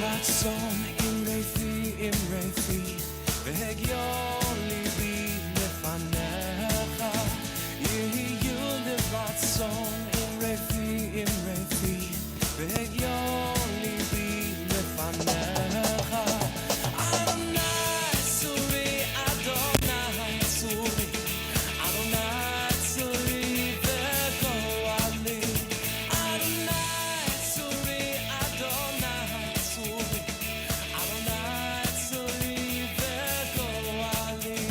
רצון עם רפי והגיון ליבי לפניך יהיו לרצון עם רפי והגיון ליבי לפניך אדוני צורי אדוני צורי אדוני צורי וגואלי אדוני צורי אדוני צורי אדוני צורי וגואלי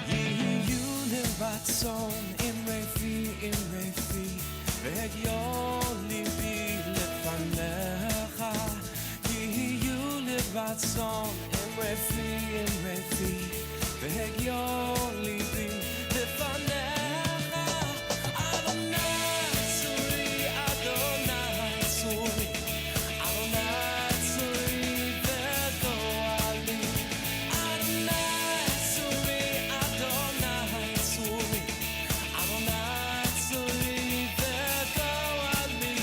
יהיו לרצון עם רפי והגיון ליבי לפניך יהיו לרצון עם רפי והגיון ליבי לפניך אדוני צורי אדוני צורי אדוני צורי וגואלי אדוני צורי אדוני צורי אדוני צורי וגואלי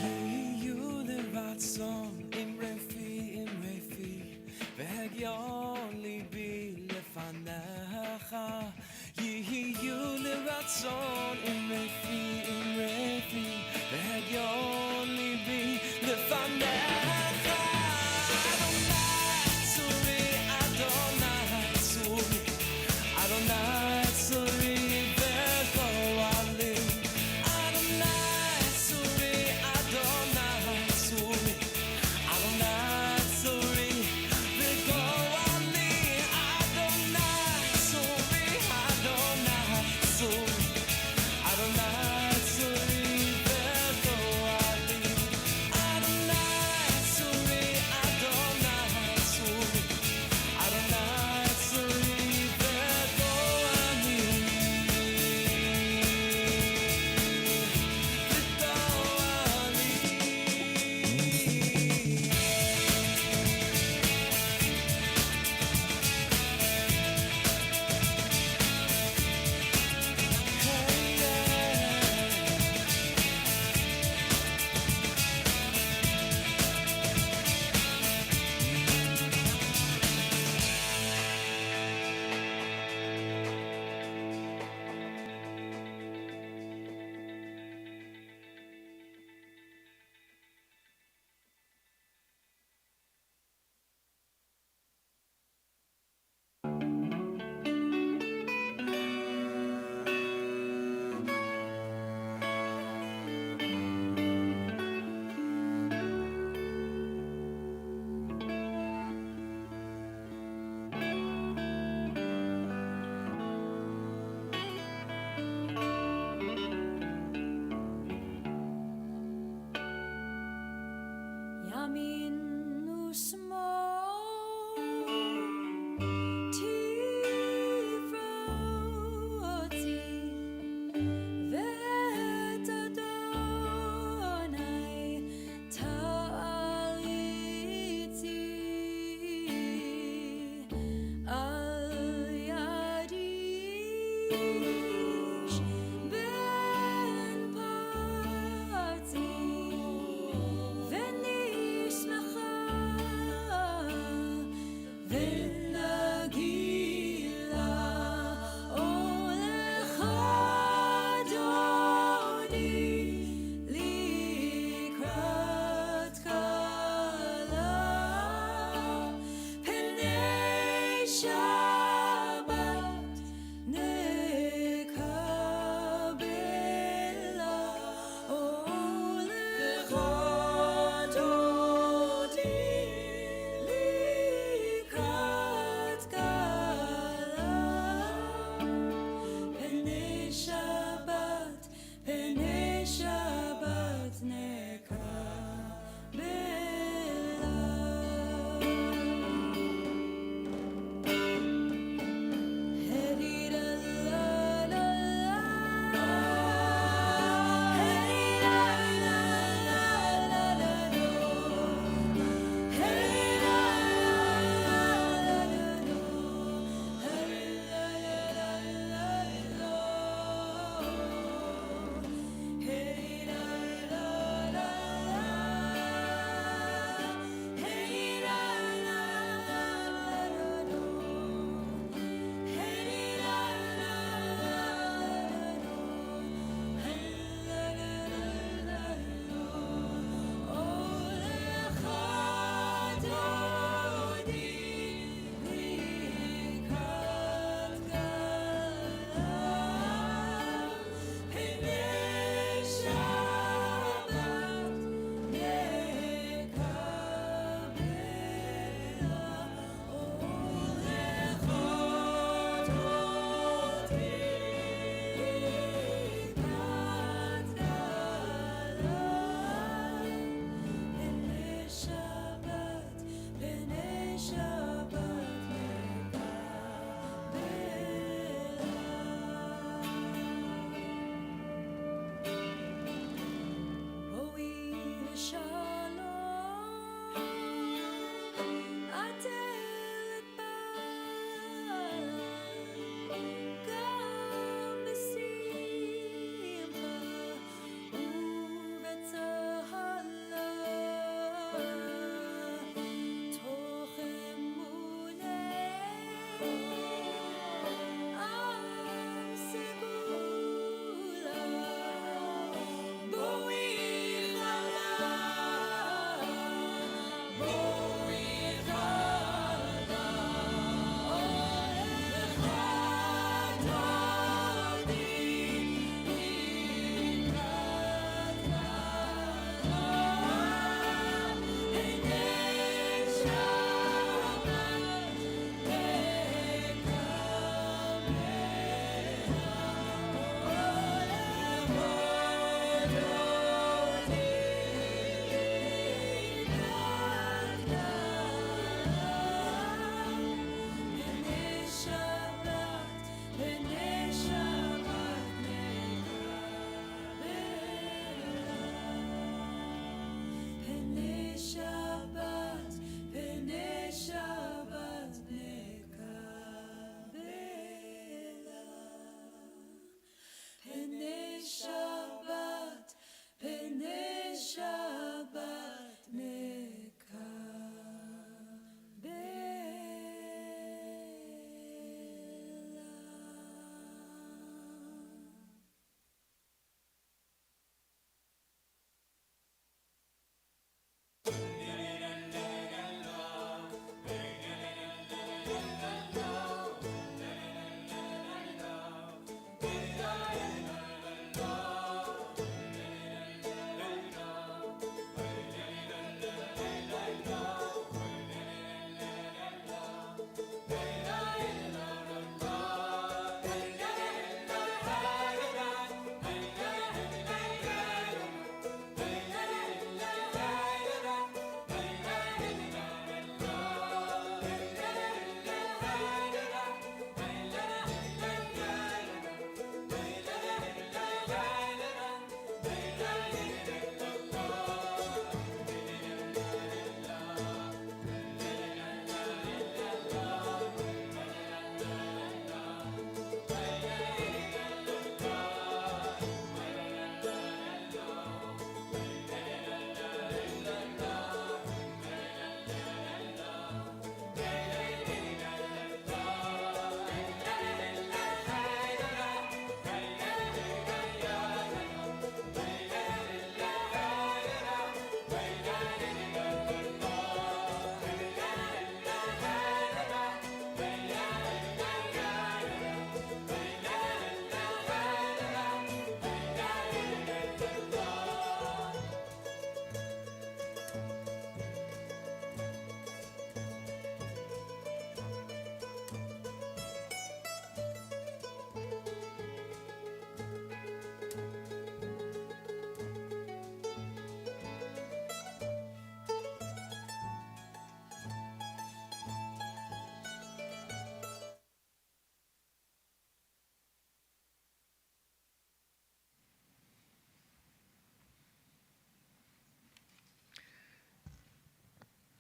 יהיו לרצון עם רפי והגיון ליבי לפניך יהיו לרצון עם רפי והגיון ליבי לפניך אדוני צורי אדוני צורי אדוני צורי וגואלי אדוני צורי אדוני צורי אדוני צורי וגואלי אדוני צורי אדוני צורי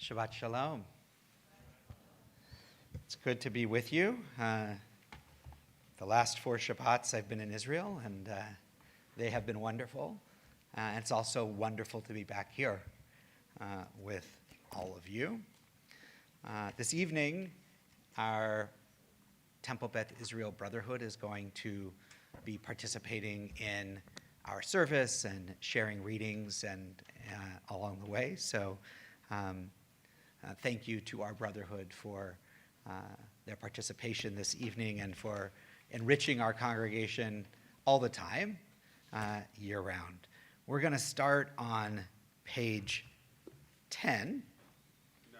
Shabbat Shalom. It's good to be with you. The last 4 Shabbats I've been in Israel, and they have been wonderful. And it's also wonderful to be back here with all of you. This evening, our Temple Beth Israel Brotherhood is going to be participating in our service and sharing readings and along the way. So thank you to our Brotherhood for their participation this evening and for enriching our congregation all the time, year-round. We're going to start on page 10. No,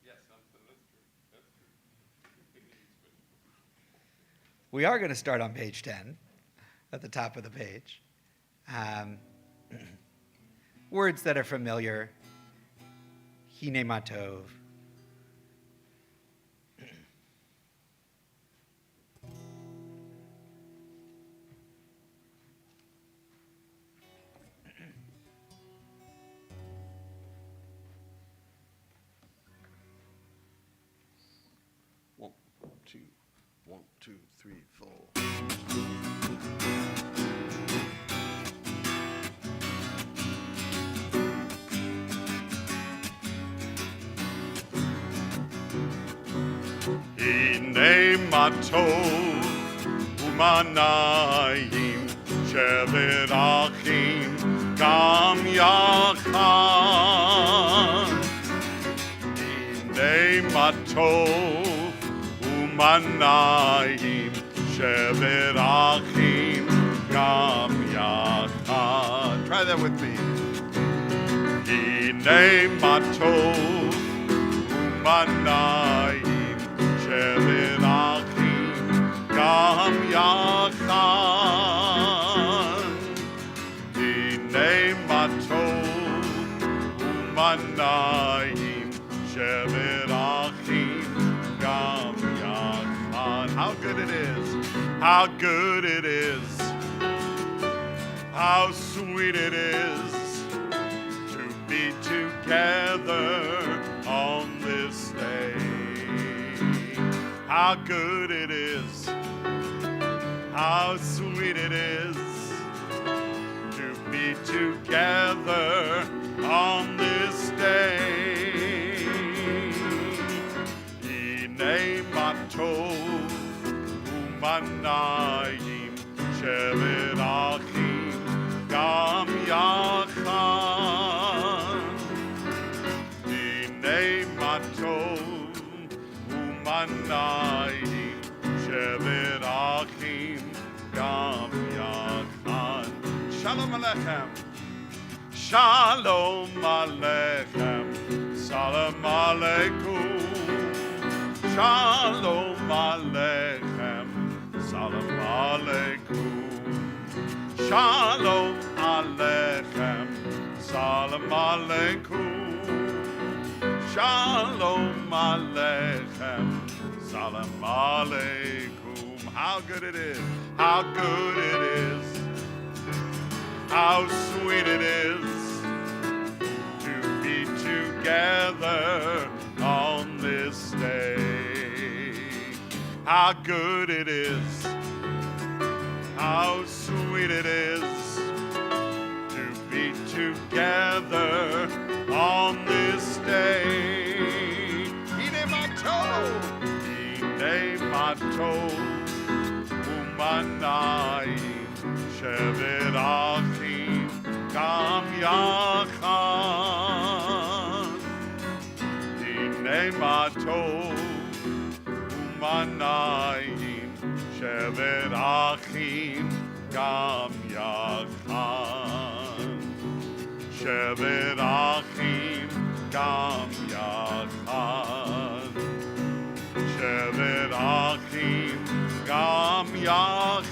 yes, that's true. We are going to start on page 10, at the top of the page. Words that are familiar. Hine matov. One, two, three, four. Hine matov umanayim shevet achim gam yachad. Hine matov umanayim shevet achim gam yachad. Try that with me. Hine matov umanayim shevet achim gam yachad. Hine matov umanayim shevet achim gam yachad. How good it is! How good it is! How sweet it is to be together on this day. How good it is, how sweet it is to be together on this day. Hine matov umanayim shevet achim gam yachad. Hine matov umanayim shevet achim gam yachad. Shalom Aleichem. Shalom Aleichem. Salam Aleikum. Shalom Aleichem. Salam Aleikum. Shalom Aleichem. Salam Aleikum. Shalom Aleichem. Salam Aleikum. How good it is. How good it is. How sweet it is to be together on this day. How good it is. How sweet it is to be together on this day. Hine matov umanayim shevet achim gam yachad. Hine matov umanayim shevet achim gam yachad. Shevet achim gam yachad. Shevet achim gam yachad.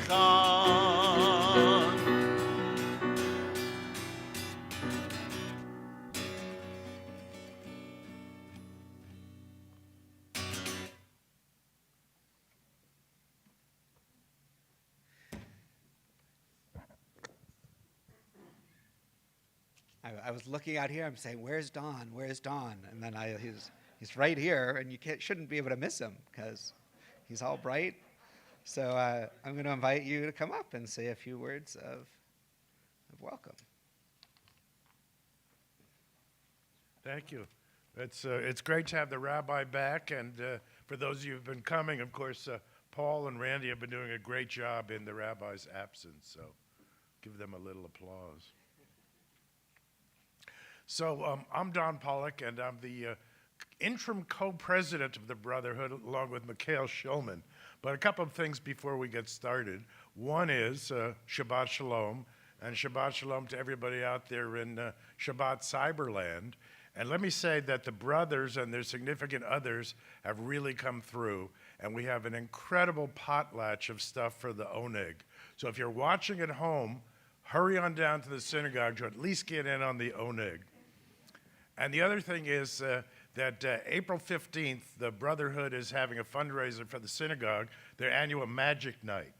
I I was looking out here. I'm saying, "Where's Don? Where's Don?" And then he's right here, and you shouldn't be able to miss him because he's all bright. So I'm going to invite you to come up and say a few words of welcome. Thank you. It's great to have the rabbi back, and for those of you who've been coming, of course, Paul and Randy have been doing a great job in the rabbi's absence, so give them a little applause. So I'm Don Pollock, and I'm the interim co-president of the Brotherhood, along with Mikhail Shulman. But a couple of things before we get started. One is Shabbat Shalom, and Shabbat Shalom to everybody out there in Shabbat Cyberland. And let me say that the brothers and their significant others have really come through, and we have an incredible potlatch of stuff for the Oneg. So if you're watching at home, hurry on down to the synagogue to at least get in on the Oneg. And the other thing is that April 15th, the Brotherhood is having a fundraiser for the synagogue, their annual Magic Night.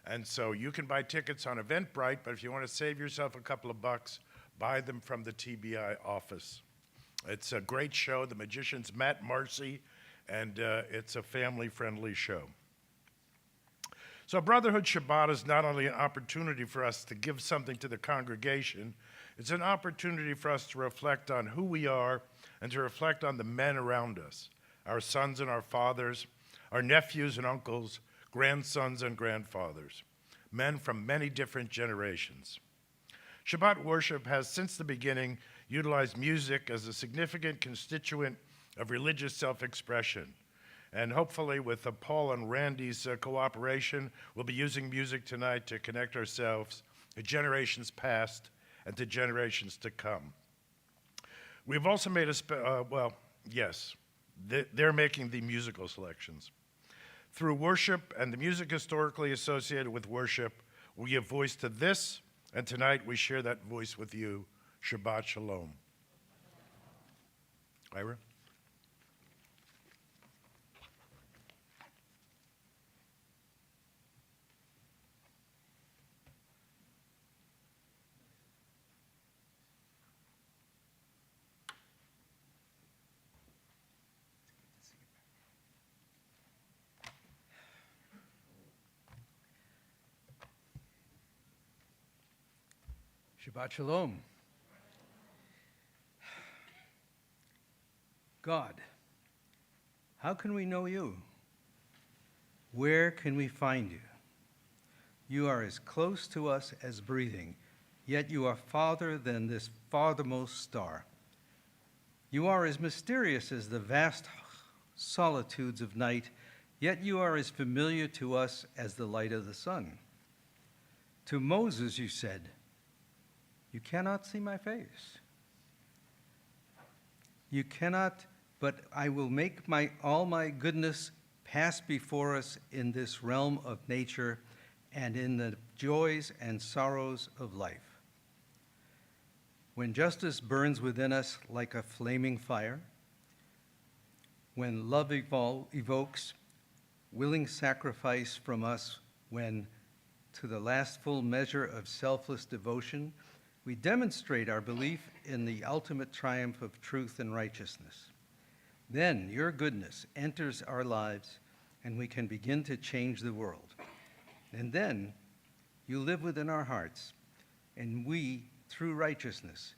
And so you can buy tickets on Eventbrite, but if you want to save yourself a couple of bucks, buy them from the TBI office. It's a great show. The magician's Matt Marcy, and it's a family-friendly show. So Brotherhood Shabbat is not only an opportunity for us to give something to the congregation, it's an opportunity for us to reflect on who we are and to reflect on the men around us, our sons and our fathers, our nephews and uncles, grandsons and grandfathers, men from many different generations. Shabbat worship has, since the beginning, utilized music as a significant constituent of religious self-expression. And hopefully with Paul and Randy's cooperation, we'll be using music tonight to connect ourselves to generations past and to generations to come. We've also made they're making the musical selections. Through worship and the music historically associated with worship, we give voice to this, and tonight we share that voice with you. Shabbat Shalom. Ira? Shabbat Shalom. God, how can we know you? Where can we find you? You are as close to us as breathing, yet you are farther than this farthermost star. You are as mysterious as the vast solitudes of night, yet you are as familiar to us as the light of the sun. To Moses you said, "You cannot see my face. You cannot, but I will make all my goodness pass before us in this realm of nature and in the joys and sorrows of life. When justice burns within us like a flaming fire, when love evokes willing sacrifice from us, when to the last full measure of selfless devotion, we demonstrate our belief in the ultimate triumph of truth and righteousness. Then your goodness enters our lives and we can begin to change the world. And then you live within our hearts and we, through righteousness,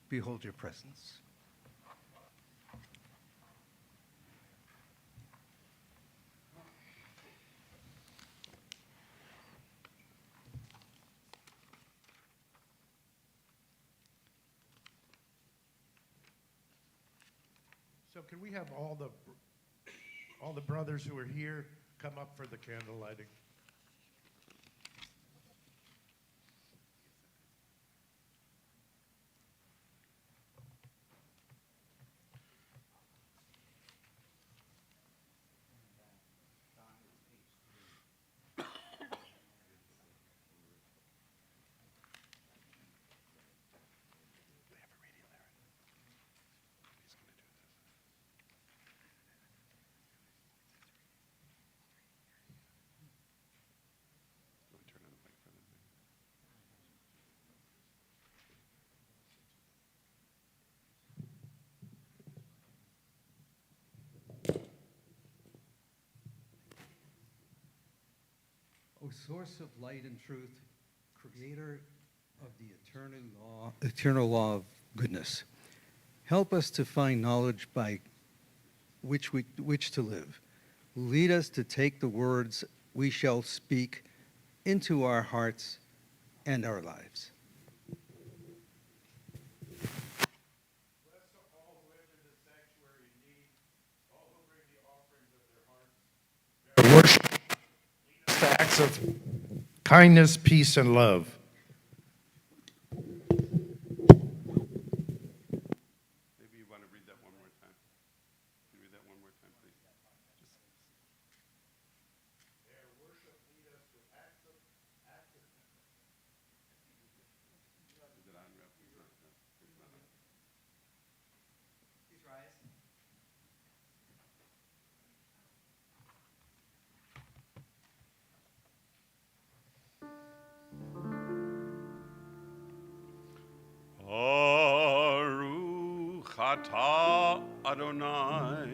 behold your presence." So can we have all the brothers who are here come up for the candle lighting? O source of light and truth, creator of the eternal law of goodness, help us to find knowledge by which to live. Lead us to take the words we shall speak into our hearts and our lives. Bless all who enter the sanctuary in need, all who bring the offerings of their hearts. Their worship lead us to acts of kindness, peace, and love. Maybe you want to read that one more time. Can you read that one more time, please? Their worship lead us to acts of Is it on, Rep? It's not, no, it's not on. Please rise. Baruch atah Adonai,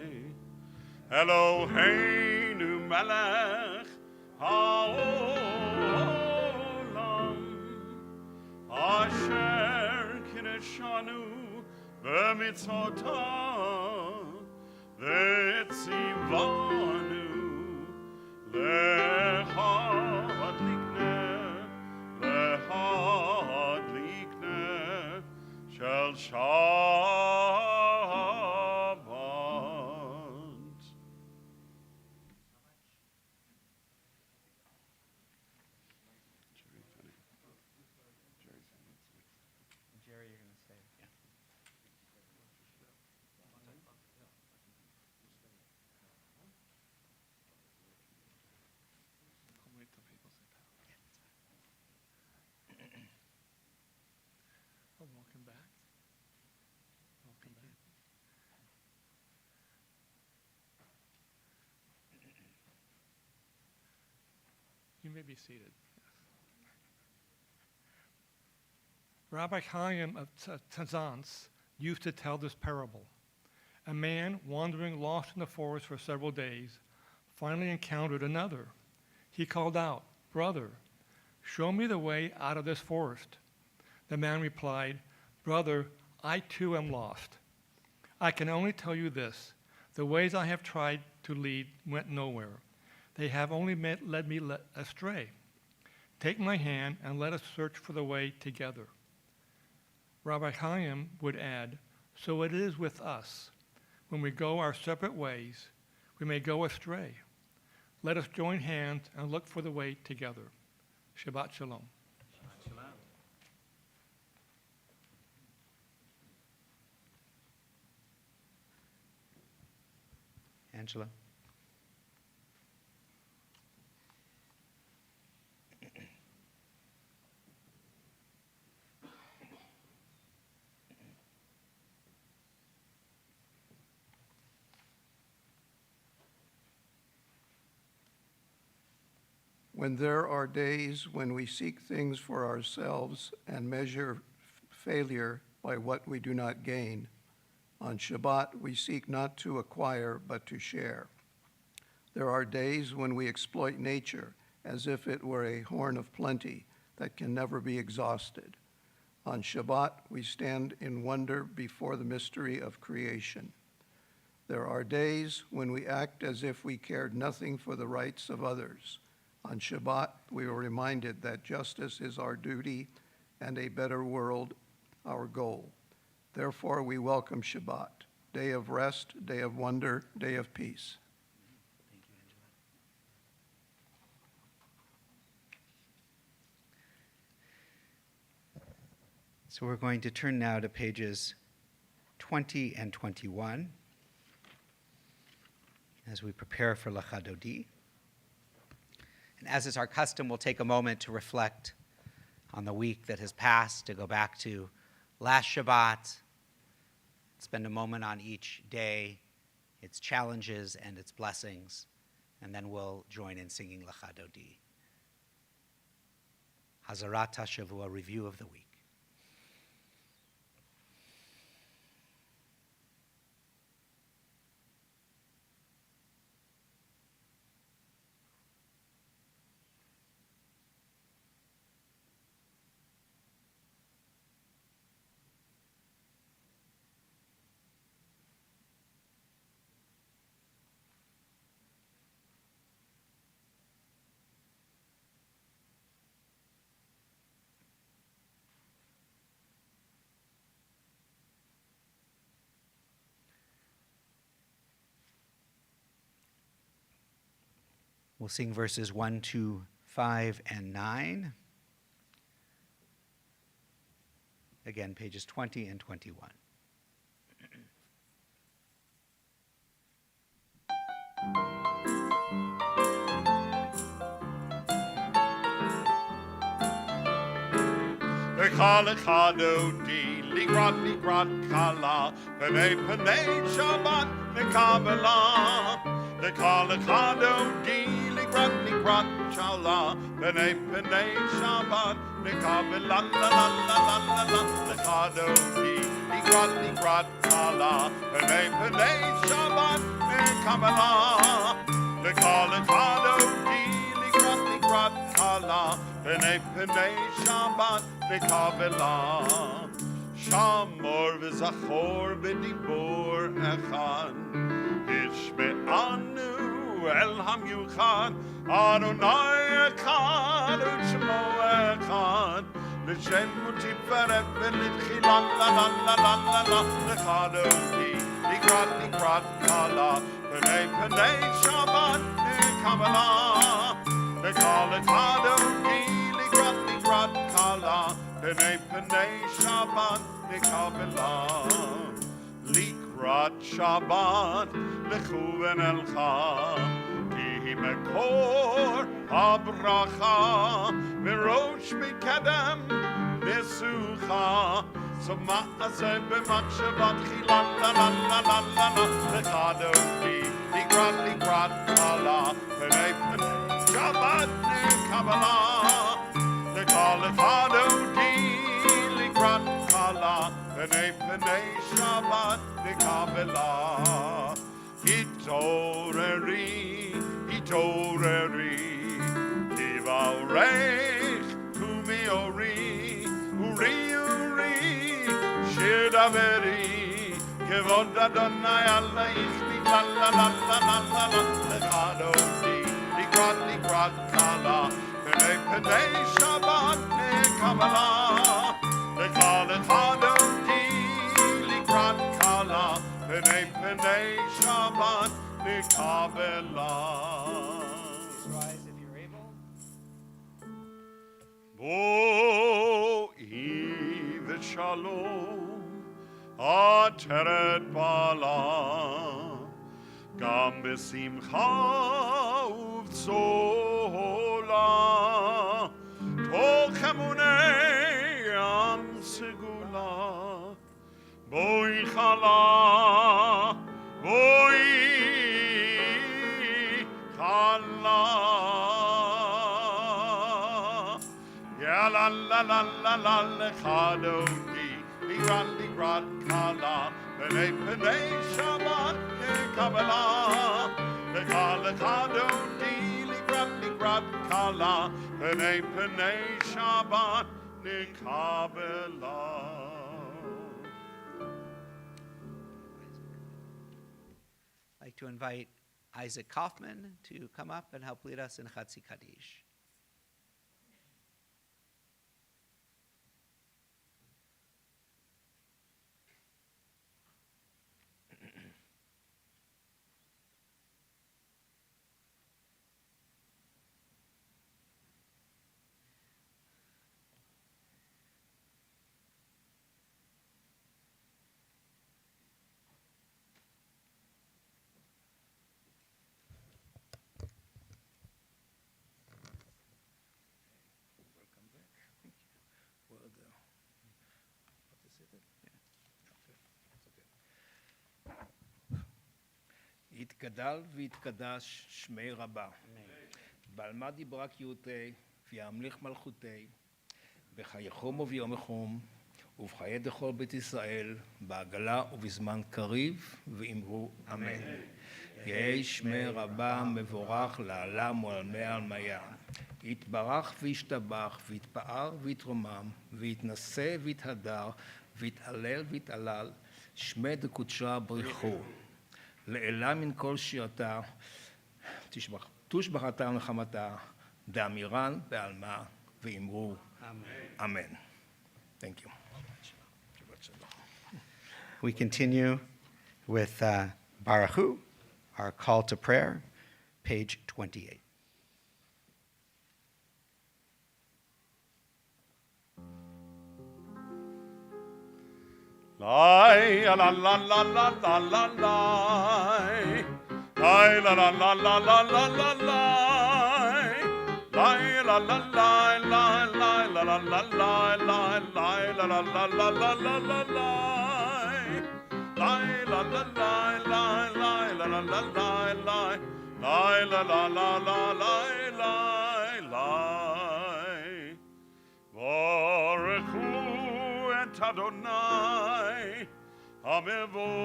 Eloheinu melech haolam, asher kineshanu b'mitzvotav, v'tzivanu lehadlikneh shel Shabbat. Jerry, you're going to stay. Yeah. I'll wait till people sit down. Oh, welcome back. Welcome back. You may be seated. Rabbi Chaim of Tzanz used to tell this parable. A man wandering lost in the forest for several days finally encountered another. He called out, "Brother, show me the way out of this forest." The man replied, "Brother, I too am lost. I can only tell you this. The ways I have tried to lead went nowhere. They have only led me astray. Take my hand and let us search for the way together." Rabbi Chaim would add, "So it is with us. When we go our separate ways, we may go astray. Let us join hands and look for the way together." Shabbat Shalom. Angela. When there are days when we seek things for ourselves and measure failure by what we do not gain, on Shabbat we seek not to acquire but to share. There are days when we exploit nature as if it were a horn of plenty that can never be exhausted. On Shabbat we stand in wonder before the mystery of creation. There are days when we act as if we cared nothing for the rights of others. On Shabbat, we are reminded that justice is our duty and a better world our goal. Therefore, we welcome Shabbat, day of rest, day of wonder, day of peace. Thank you, Angela. So we're going to turn now to pages 20 and 21 as we prepare for Lachadodi. And as is our custom, we'll take a moment to reflect on the week that has passed, to go back to last Shabbat, spend a moment on each day, its challenges and its blessings, and then we'll join in singing Lachadodi. Hazarat HaShavua, review of the week. We'll sing verses 1 to 5 and 9. Again, pages 20 and 21. Kal Chadoti, Ligrat Kala, Penei Shabbat, Mekabela. The Kal Chadoti, Ligrat Shala, Penei Shabbat, Mekabela. La la la la la la. The Chadoti, Ligrat Kala, Penei Shabbat, Mekabela. The Kal Chadoti, Ligrat Kala, Penei Shabbat, Mekabela. Shamor v'zachor b'dibor echad, Ishme'anu el hamyuchad, Adonai echad u'shmo echad, L'shem u'tiferet v'litchila la la la la la la, L'chadoti, Ligrat kala, Penei Shabbat, Mekabela. L'kal Chadoti, Ligrat kala, Penei Shabbat, Mekabela. Likrat Shabbat, Lechuven Elcha, Ki Mekor Habracha, Mirosh Mikedem, Besucha, Soma'aseh B'makshavat Chila, La La La La La La, L'chadoti, Ligrat kala, Penei Shabbat, Mekabela. L'kal Chadoti, Ligrat kala, Penei Shabbat, Mekabela. Hitoreri, Kivarech, Kumiori, Uri, Shir Daveri, Kevod Adonai Alaich, La La La La La La La, L'chadoti, Ligrat kala, Penei Shabbat, Mekabela. L'kal Chadoti, Ligrat kala, Penei Shabbat, Mekabela. Rise if you're able. Bo Iv Shalom, Ateret Bala, Gam Besimcha Uvzola, Toch Emunei Am Segula, Boi Chala, Boi Chala. Ya la la la la la L'chadoti, Ligrat kala, Penei Shabbat, Mekabela. L'chadoti, Ligrat kala, Penei Shabbat, Mekabela. I'd like to invite Isaac Kaufman to come up and help lead us in Chatzi Kaddish. יתגדל ויתקדש שמי רבה. בעלמא דיברה קיותי, וימליך מלכותי, בחייכום וביום החום, ובחיי דכל בית ישראל, בעגלה ובזמן קריב, ואמרו אמן. יהי שמי רבה מבורך לעלם ולעלמי עלמיה. יתברך וישתבח, ויתפאר ויתרומם, ויתנשא ויתהדר, ויתעלל ויתעלל, שמי דקודשה בריחו. לעילה מן כל שירתה, תושבחתה ונחמתה, דאמירן בעלמה, ואמרו אמן. Thank you. We continue with Baruch Hu, our call to prayer, page 28. Lai la la la la la la la. Lai la la la la la la la la. Lai la la la la la la la la la la. Lai la la la la la la la la. Lai la la la la la la la la la la. Lai la la la la la la. Baruchu et Adonai Hamevorach.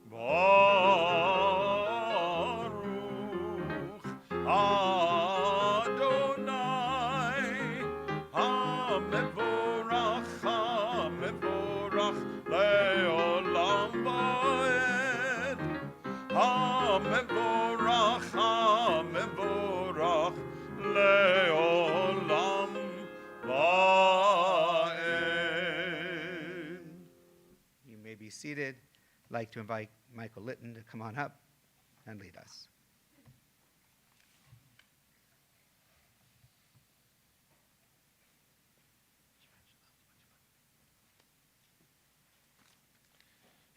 Baruch Adonai Hamevorach, Hamevorach leolam vaed. Hamevorach, Hamevorach leolam vaed. You may be seated. I'd like to invite Michael Litton to come on up and lead us.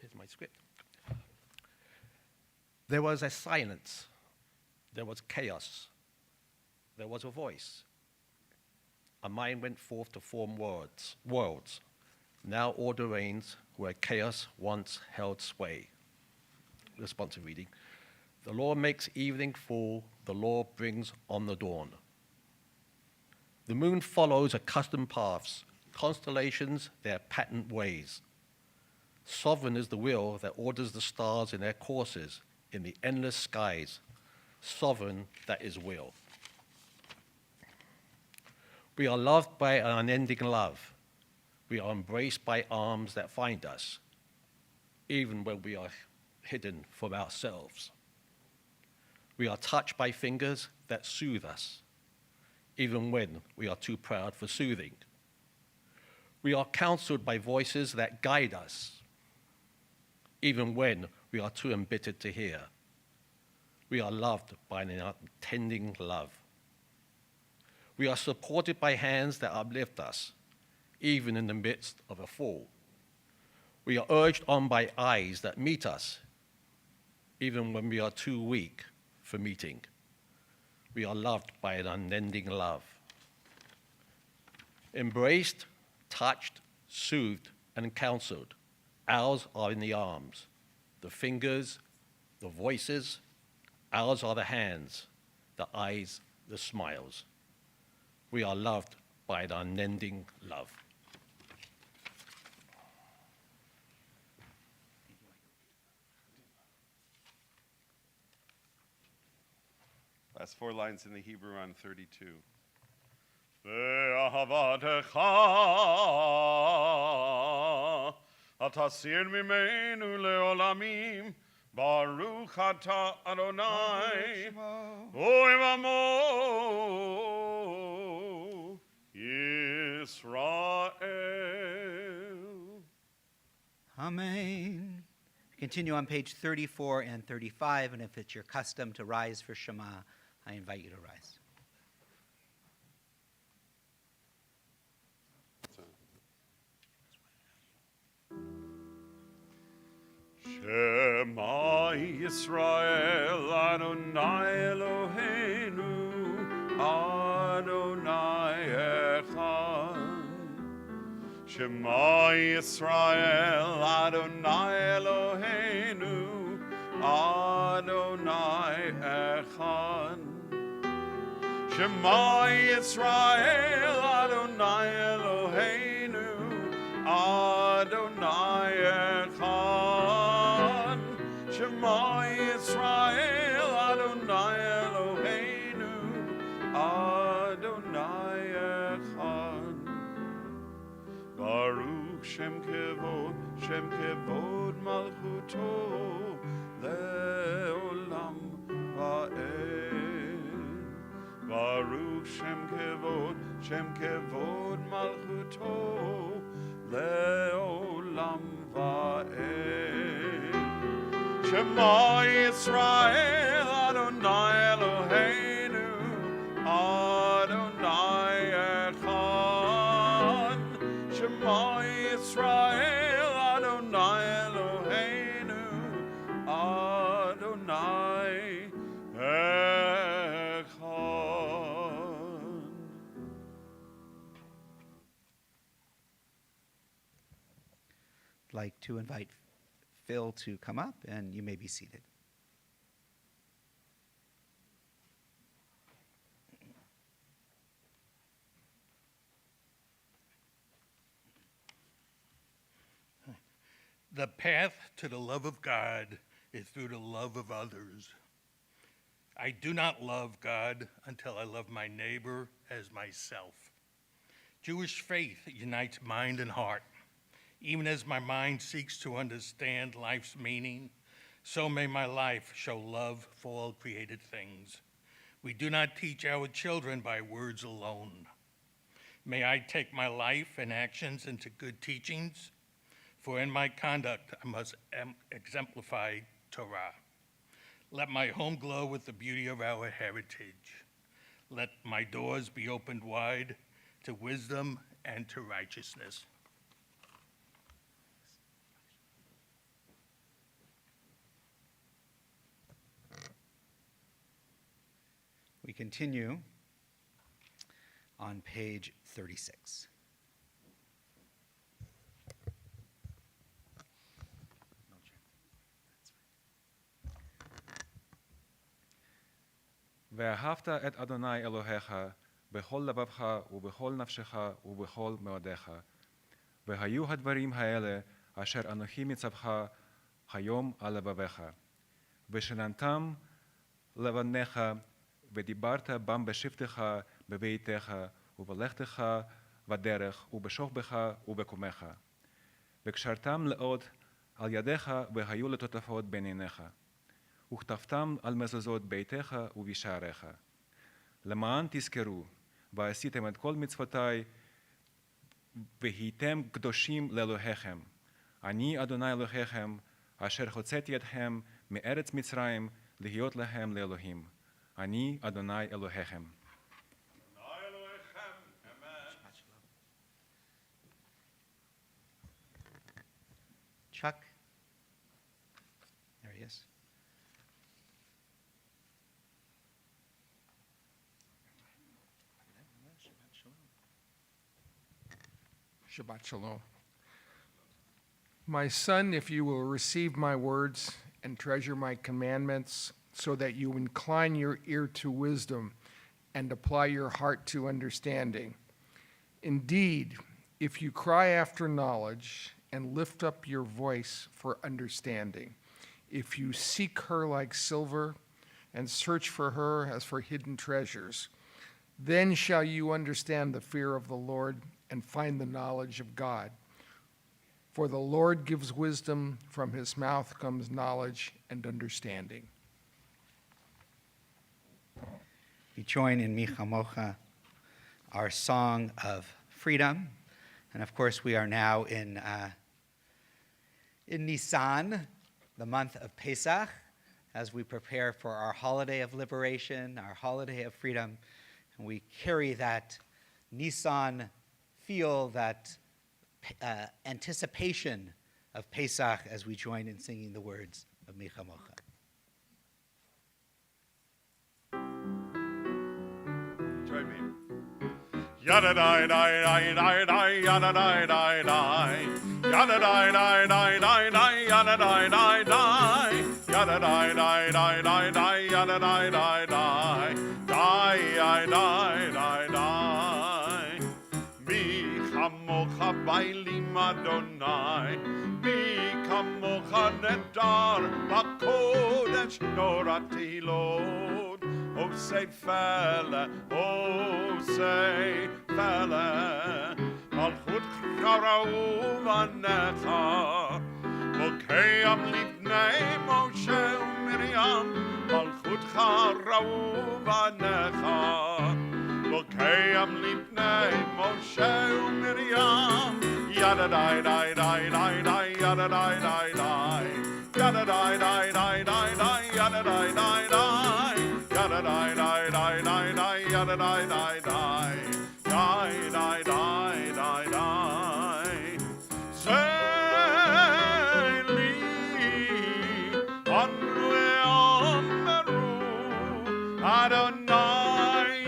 Here's my script. There was a silence. There was chaos. There was a voice. A mind went forth to form worlds. Now order reigns where chaos once held sway. Responsive reading. The Lord makes evening fall. The Lord brings on the dawn. The moon follows accustomed paths. Constellations their patterned ways. Sovereign is the will that orders the stars in their courses in the endless skies. Sovereign that is will. We are loved by an unending love. We are embraced by arms that find us, even when we are hidden from ourselves. We are touched by fingers that soothe us, even when we are too proud for soothing. We are counseled by voices that guide us, even when we are too embittered to hear. We are loved by an unending love. We are supported by hands that uplift us, even in the midst of a fall. We are urged on by eyes that meet us, even when we are too weak for meeting. We are loved by an unending love. Embraced, touched, soothed, and counseled, ours are in the arms, the fingers, the voices. Ours are the hands, the eyes, the smiles. We are loved by an unending love. Last four lines in the Hebrew on 32. Ve'ahavatecha atasir mimenu leolamim Baruch ata Adonai Oivamo Yisrael. Amen. Continue on page 34 and 35, and if it's your custom to rise for Shema, I invite you to rise. Shema Yisrael Adonai Eloheinu Adonai Echad. Shema Yisrael Adonai Eloheinu Adonai Echad. Shema Yisrael Adonai Eloheinu Adonai Echad. Shema Yisrael Adonai Eloheinu Adonai Echad. Baruch Shem Kevod Malchuto Leolam Va'ed. Baruch Shem Kevod Malchuto Leolam Va'ed. Shema Yisrael Adonai Eloheinu Adonai Echad. Adonai Echad. I'd like to invite Phil to come up, and you may be seated. The path to the love of God is through the love of others. I do not love God until I love my neighbor as myself. Jewish faith unites mind and heart. Even as my mind seeks to understand life's meaning, so may my life show love for all created things. We do not teach our children by words alone. May I take my life and actions into good teachings, for in my conduct I must exemplify Torah. Let my home glow with the beauty of our heritage. Let my doors be opened wide to wisdom and to righteousness. We continue on page 36. ואהבת את אדוני אלוהיך בכל לבבך ובכל נפשך ובכל מאודיך. והיו הדברים האלה אשר אנוכי מצווך היום על לבביך. ושננתם לבניך ודיברת בם בשבתך בביתך ובלכתך בדרך ובשוכבך ובקומך. וקשרתם לאות על ידיך והיו לטוטפות בין עיניך. וכתבתם על מזוזות ביתך ובשעריך. למען תזכרו, ועשיתם את כל מצוותי, והייתם קדושים לאלוהיכם. אני אדוני אלוהיכם, אשר הוצאתי אתכם מארץ מצרים, להיות להם לאלוהים. אני אדוני אלוהיכם. Chuck? There he is. Shabbat Shalom. My son, if you will receive my words and treasure my commandments, so that you incline your ear to wisdom and apply your heart to understanding. Indeed, if you cry after knowledge and lift up your voice for understanding, if you seek her like silver and search for her as for hidden treasures, then shall you understand the fear of the Lord and find the knowledge of God. For the Lord gives wisdom, from his mouth comes knowledge and understanding. We join in Mi Chamocha, our song of freedom. And of course, we are now in Nisan, the month of Pesach, as we prepare for our holiday of liberation, our holiday of freedom. And we carry that Nisan feel, that anticipation of Pesach as we join in singing the words of Mi Chamocha. Join me. Yada die die die die die yada die die die yada die die die die die yada die die die yada die die die die die yada die die die die die die die Mi chamocha bailim Adonai Mi chamocha nedar b'kodesh norati Lord Oh, say fella, Malchut Charau Vanecha, Bokeyam Livnei Moshe Miriam, Malchut Charau Vanecha, Bokeyam Livnei Moshe Miriam, Yada die die die die die, Yada die die die, Yada die die die die die, Yada die die die. Yada die die die die die yada die die die die die die die die Say li Anru Adonai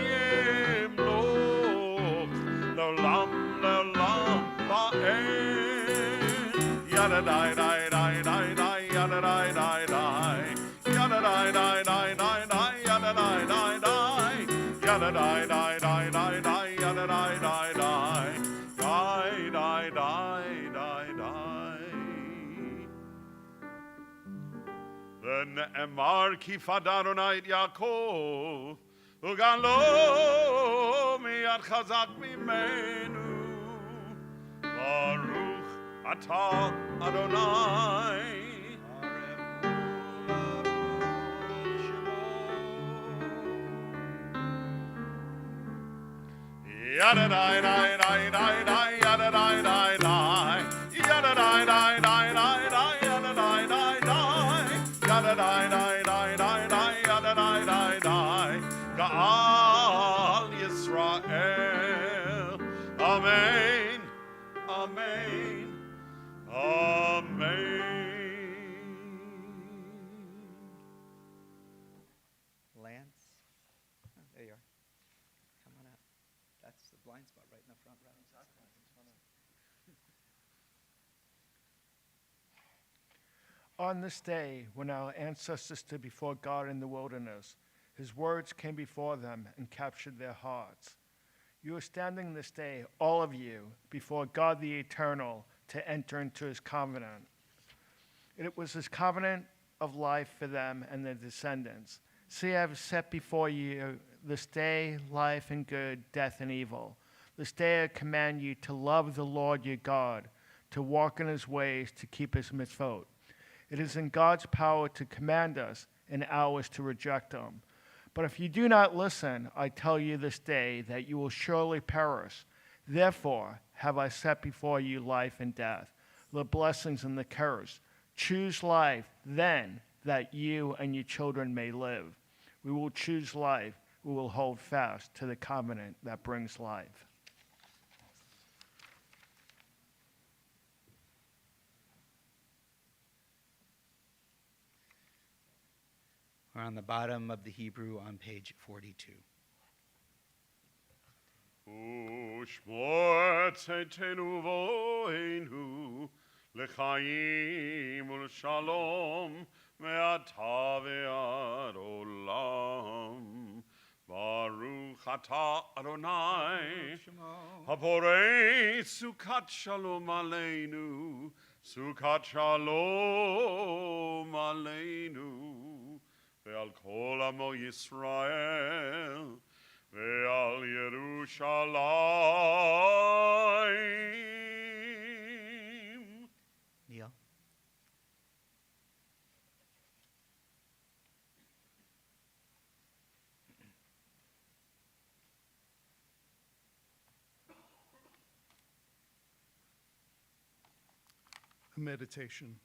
Yimloch L'olam L'olam Ba'en Yada dai dai dai dai dai Yada dai dai dai Yada dai dai dai dai dai Yada dai dai dai Yada dai dai dai dai dai Yada dai dai dai Dai dai dai dai dai ונאמר כי פדה אדוני את יעקב וגאלו מיד חזק ממנו ברוך אתה אדוני Yada dai dai dai dai dai yada dai dai dai yada dai dai dai dai dai yada dai dai dai yada dai dai dai dai dai yada dai dai dai Gaal Yisrael Amen Amen Amen Lance? Oh, there you are. Come on up. That's the blind spot right in the front row. On this day, when our ancestors stood before God in the wilderness, his words came before them and captured their hearts. You are standing this day, all of you, before God the Eternal to enter into his covenant. It was his covenant of life for them and their descendants. See, I have set before you this day life and good, death and evil. This day I command you to love the Lord your God, to walk in his ways, to keep his mitzvot. It is in God's power to command us and ours to reject him. But if you do not listen, I tell you this day that you will surely perish. Therefore have I set before you life and death, the blessings and the curse. Choose life then, that you and your children may live. We will choose life. We will hold fast to the covenant that brings life. We're on the bottom of the Hebrew on page 42. ושמור צאתנו ובואנו לחיים ולשלום מעתה ועד עולם. ברוך אתה אדוני הפורש סוכת שלום עלינו, סוכת שלום עלינו ועל כל עמו ישראל ועל ירושלים. Neil? A meditation.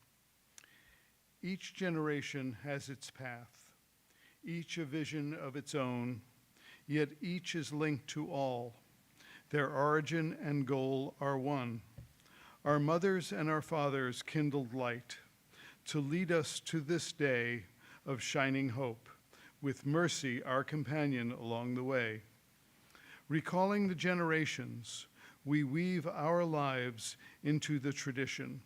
Each generation has its path, each a vision of its own, yet each is linked to all. Their origin and goal are one. Our mothers and our fathers kindled light to lead us to this day of shining hope, with mercy our companion along the way. Recalling the generations, we weave our lives into the tradition.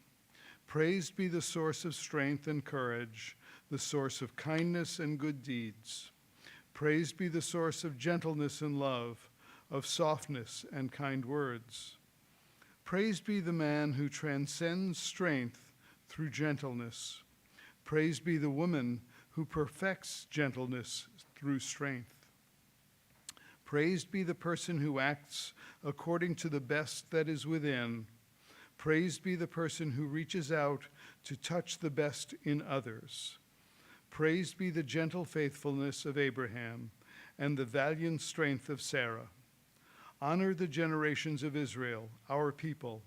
Praised be the source of strength and courage, the source of kindness and good deeds. Praised be the source of gentleness and love, of softness and kind words. Praised be the man who transcends strength through gentleness. Praised be the woman who perfects gentleness through strength. Praised be the person who acts according to the best that is within. Praised be the person who reaches out to touch the best in others. Praised be the gentle faithfulness of Abraham and the valiant strength of Sarah. Honor the generations of Israel, our people.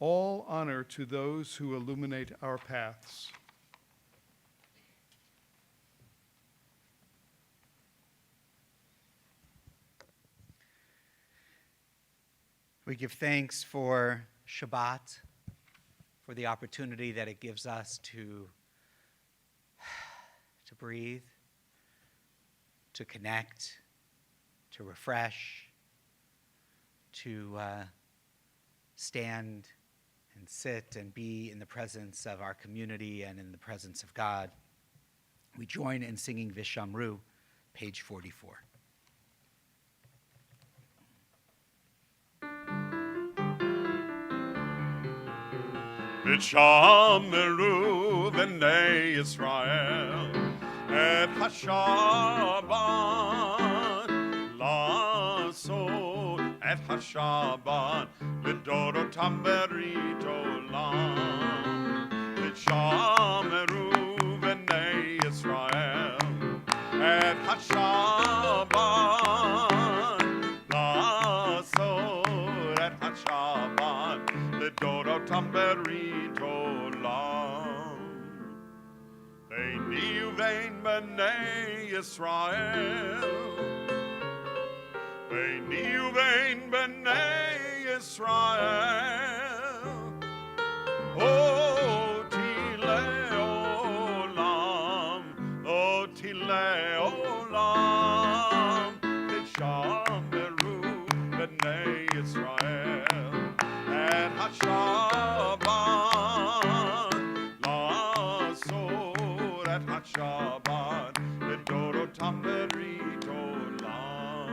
All honor to those who illuminate our paths. We give thanks for Shabbat, for the opportunity that it gives us to breathe, to connect, to refresh, to stand and sit and be in the presence of our community and in the presence of God, we join in singing Vishamru, page 44. V'shameru b'nei Yisrael et hashaban לעשות את השבת לדורותם ברית עולם. ושמרו בני ישראל את השבת, לעשות את השבת לדורותם ברית עולם. ביני ובין בני ישראל, ביני ובין בני ישראל, אותי לעולם, אותי לעולם, ושמרו בני ישראל את השבת, לעשות את השבת לדורותם ברית עולם.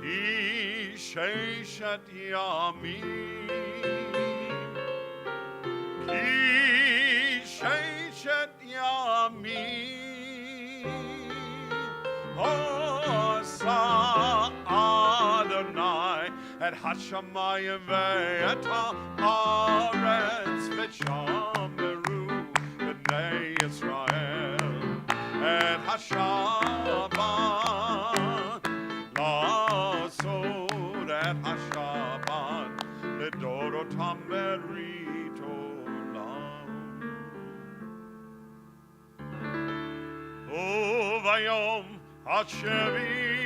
כי ששת ימים, כי ששת ימים עשה אדוני את השמיים ואת הארץ, ושמרו בני ישראל את השבת, לעשות את השבת לדורותם ברית עולם. וביום השביעי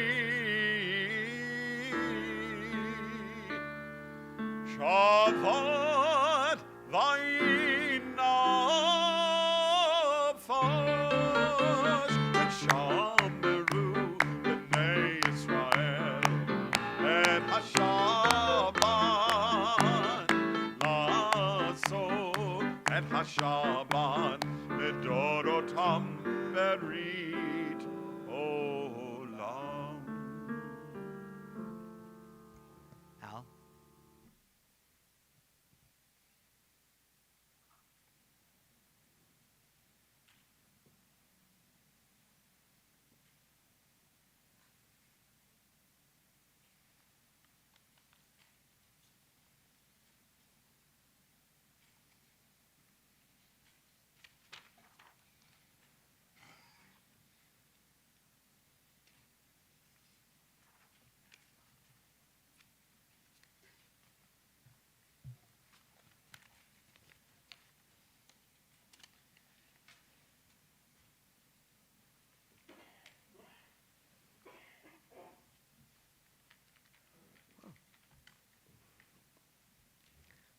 שבת וינפש, ושמרו בני ישראל את השבת, לעשות את השבת לדורותם ברית עולם. Al?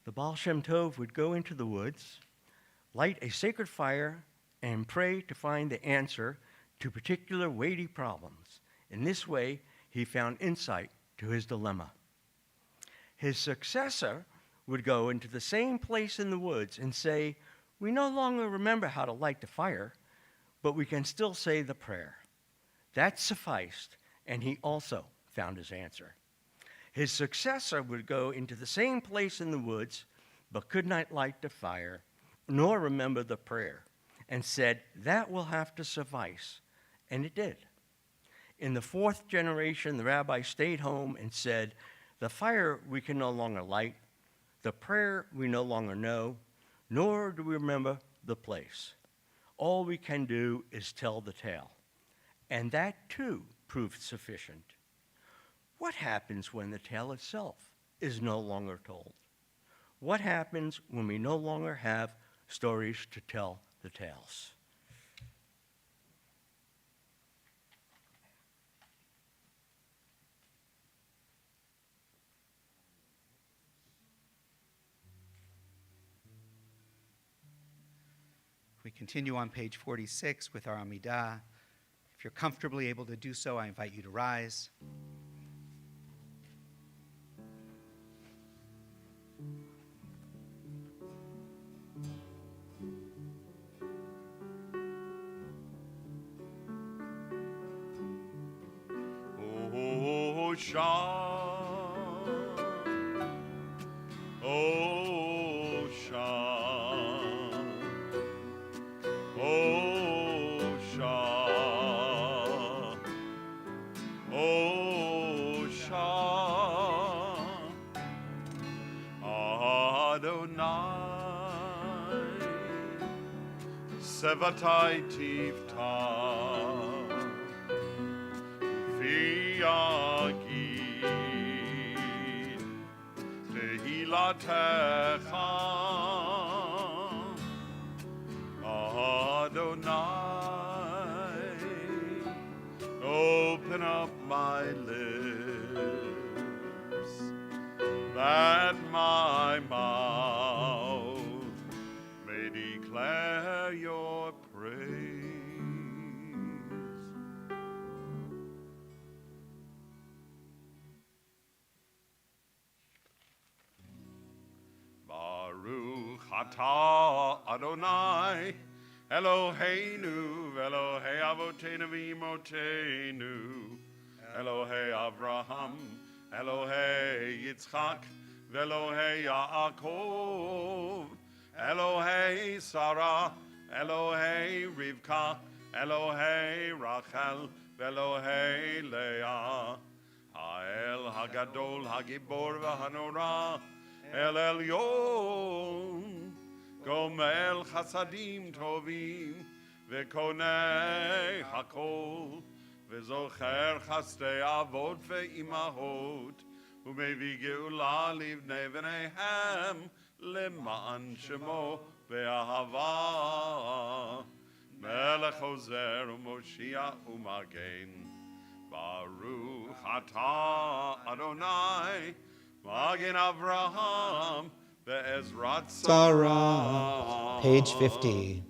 The Baal Shem Tov would go into the woods, light a sacred fire, and pray to find the answer to particular weighty problems. In this way, he found insight to his dilemma. His successor would go into the same place in the woods and say, "We no longer remember how to light the fire, but we can still say the prayer." That sufficed, and he also found his answer. His successor would go into the same place in the woods, but could not light the fire, nor remember the prayer, and said, "That will have to suffice." And it did. In the fourth generation, the rabbi stayed home and said, "The fire we can no longer light, the prayer we no longer know, nor do we remember the place. All we can do is tell the tale." And that, too, proved sufficient. What happens when the tale itself is no longer told? What happens when we no longer have stories to tell the tales? We continue on page 46 with our Amidah, If you're comfortably able to do so, I invite you to rise. Oh, Shah. Oh, Shah. Oh, Shah. Oh, Shah. Adonai. Sevatai Tivta. V'yagid Tehilatecha Adonai, open up my lips, that my mouth may declare your praise. Baruch atah Adonai, Eloheinu, Elohei Avotenu v'Imotenu, Elohei Avraham, Elohei Yitzchak, Velohei Yaakov, Elohei Sarah, Elohei Rivka, Elohei Rachel, Velohei Leah, Ha'el Hagadol Hagibor v'Hanora, El Elyon, Gomel Chasadim Tovim, Vekonei Hakol, Vezocher Chastei Avot Ve'imahot, Umevi Geula Livnei V'neihem, Leman Shemo Ve'ahava, Melech Ozer U'Moshiach U'Magen, Baruch Atah Adonai, Magen Avraham, Be'ezrat Sarah. Page 50.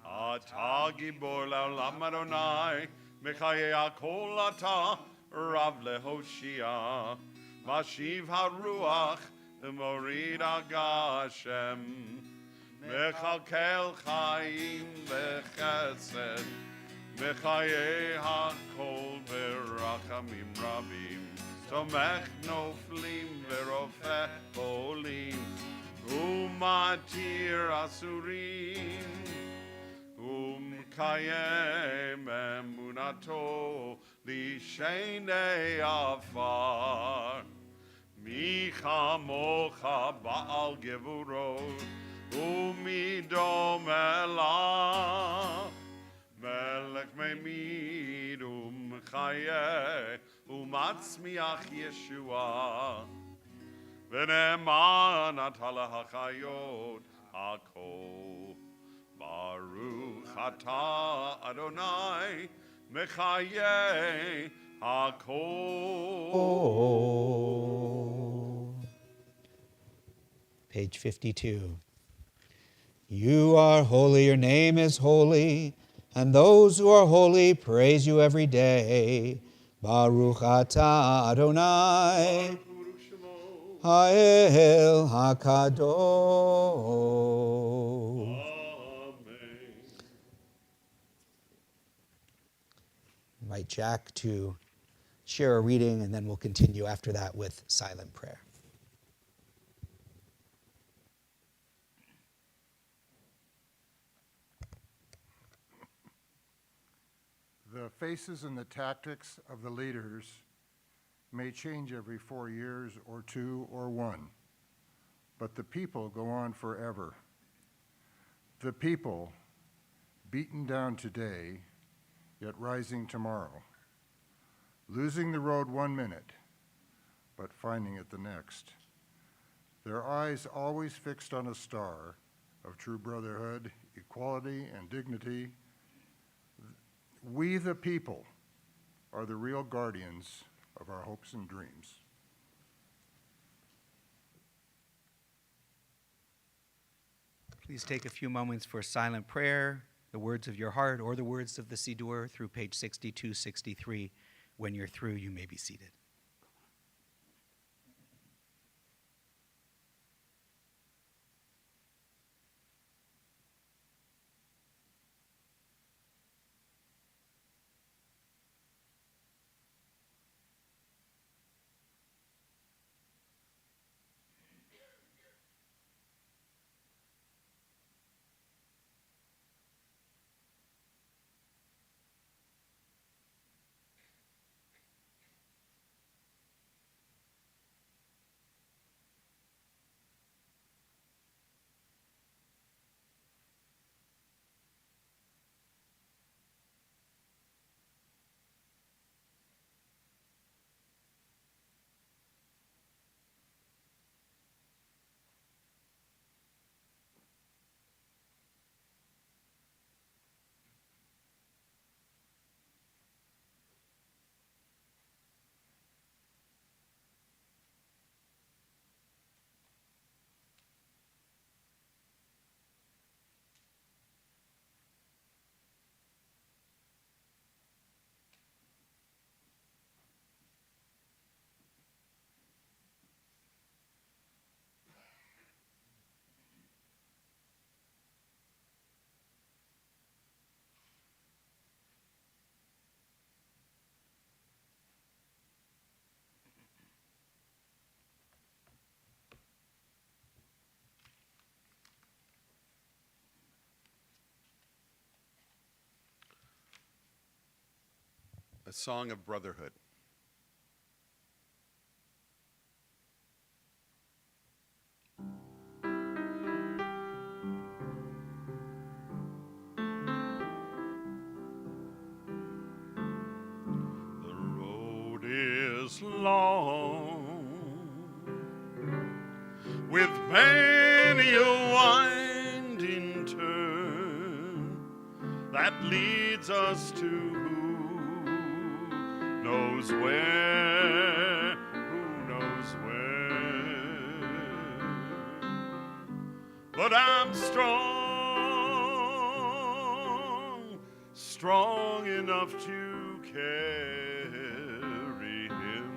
Ata Gibor La'olam Adonai, Mechayei HaKol Ata, Rav Lehoshia, Mashiv HaRuach, Morid HaGashem, Mechalkel Chaim Bechesed, Mechayei HaKol Berachamim Rabim, Tomech Noflim Verofeh Olim, Umatir Asurim, Kayem Emunato Lishenei Afar, Micha Mocha Baal Gevurot, Umidom Elah, Melech Memid Chaye Umatzmiach Yeshua V'ne'eman Atala HaChayot HaKol Baruch Atah Adonai Mechayei HaKol. Page 52. You are holy, your name is holy, and those who are holy praise you every day. Baruch atah Adonai, Ha'el HaKadosh. Invite Jack to share a reading, and then we'll continue after that with silent prayer. The faces and the tactics of the leaders may change every 4 years or 2 or 1, but the people go on forever. The people, beaten down today, yet rising tomorrow, losing the road 1 minute, but finding it the next. Their eyes always fixed on a star of true brotherhood, equality, and dignity. We, the people, are the real guardians of our hopes and dreams. Please take a few moments for silent prayer the words of your heart or the words of the Siddur through page 62, 63. When you're through, you may be seated. A song of brotherhood. The road is long, with many a winding turn that leads us to who knows where, but I'm strong enough to carry him.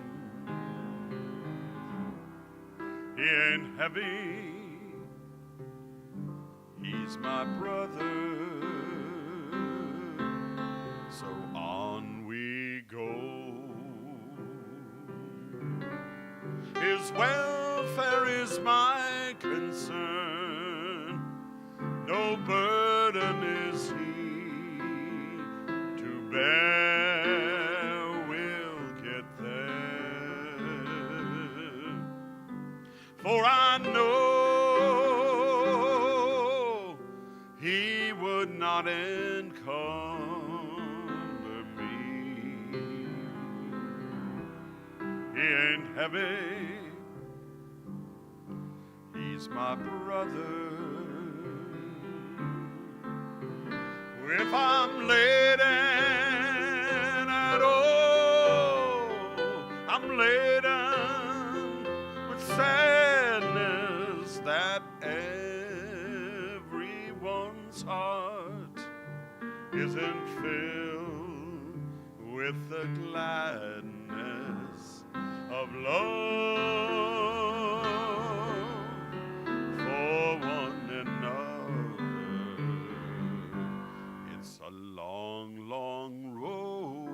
He ain't heavy, he's my brother, so on we go. His welfare is my concern, no burden is he to bear, we'll get there. For I know he would not encumber me. He ain't heavy, he's my brother. If I'm laden at all, I'm laden with sadness that everyone's heart isn't filled with the gladness of love for one another. It's a long, long road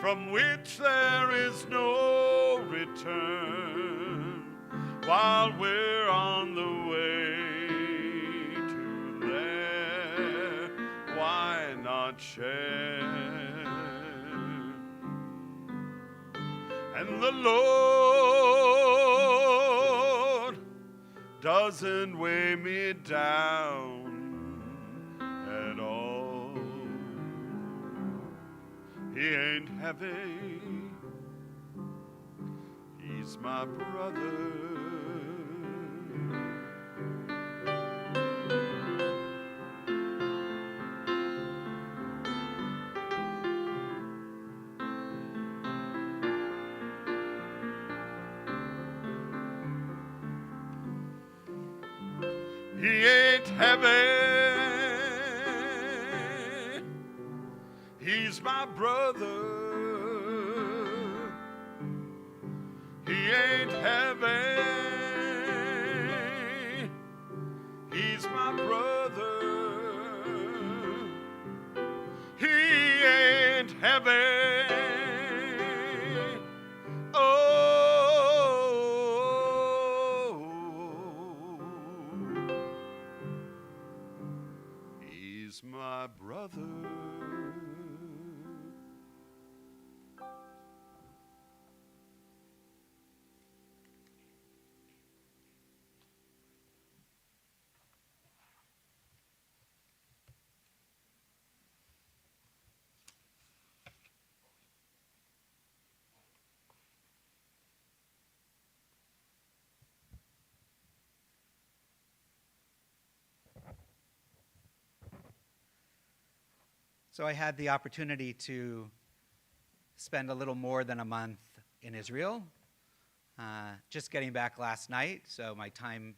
from which there is no return while we're on the way to there. Why not share? And the Lord doesn't weigh me down at all. He ain't heavy, he's my brother. He ain't ain't heavy. He's my brother. He ain't heavy. He's my brother. He ain't heavy. Oh, he's my brother. So I had the opportunity to spend a little more than a month in Israel. Just getting back last night, so my time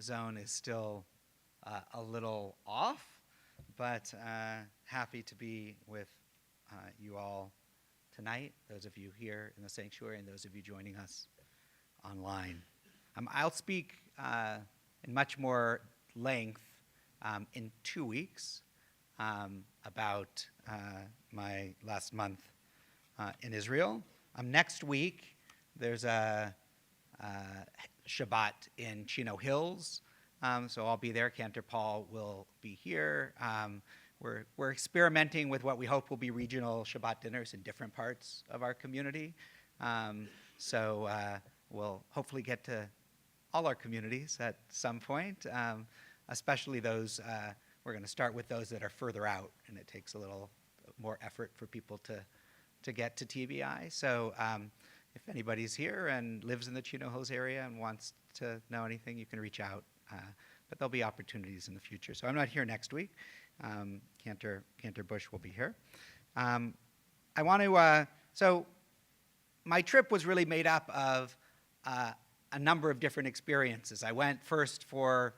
zone is still a little off, but happy to be with you all tonight, those of you here in the sanctuary and those of you joining us online. I'll speak in much more length in 2 weeks about my last month in Israel. Next week, there's a Shabbat in Chino Hills, so I'll be there. Cantor Paul will be here. We're experimenting with what we hope will be regional Shabbat dinners in different parts of our community. So we'll hopefully get to all our communities at some point, especially those. We're going to start with those that are further out, and it takes a little more effort for people to get to TBI. So if anybody's here and lives in the Chino Hills area and wants to know anything, you can reach out. But there'll be opportunities in the future. So I'm not here next week. Cantor Bush will be here. I want to, so my trip was really made up of a number of different experiences. I went first for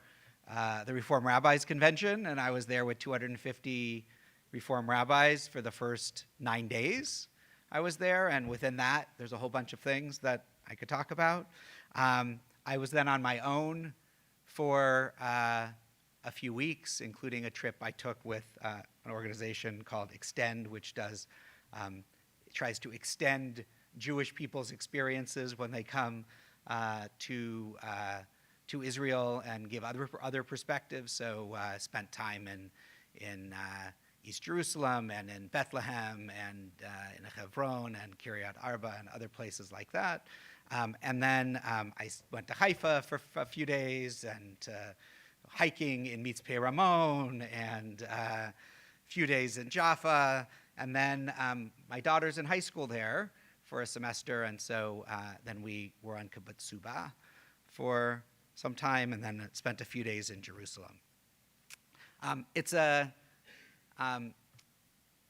the Reform Rabbis Convention, and I was there with 250 Reform rabbis for the first 9 days I was there, and within that, there's a whole bunch of things that I could talk about. I was then on my own for a few weeks, including a trip I took with an organization called Extend, which tries to extend Jewish people's experiences when they come to Israel and give other perspectives. So I spent time in East Jerusalem and in Bethlehem and in Hebron and Kiryat Arba and other places like that. And then I went to Haifa for a few days and hiking in Mitzpeh Ramon and a few days in Jaffa. And then my daughter's in high school there for a semester, and so then we were on Kibbutz Suba for some time, and then spent a few days in Jerusalem. It's a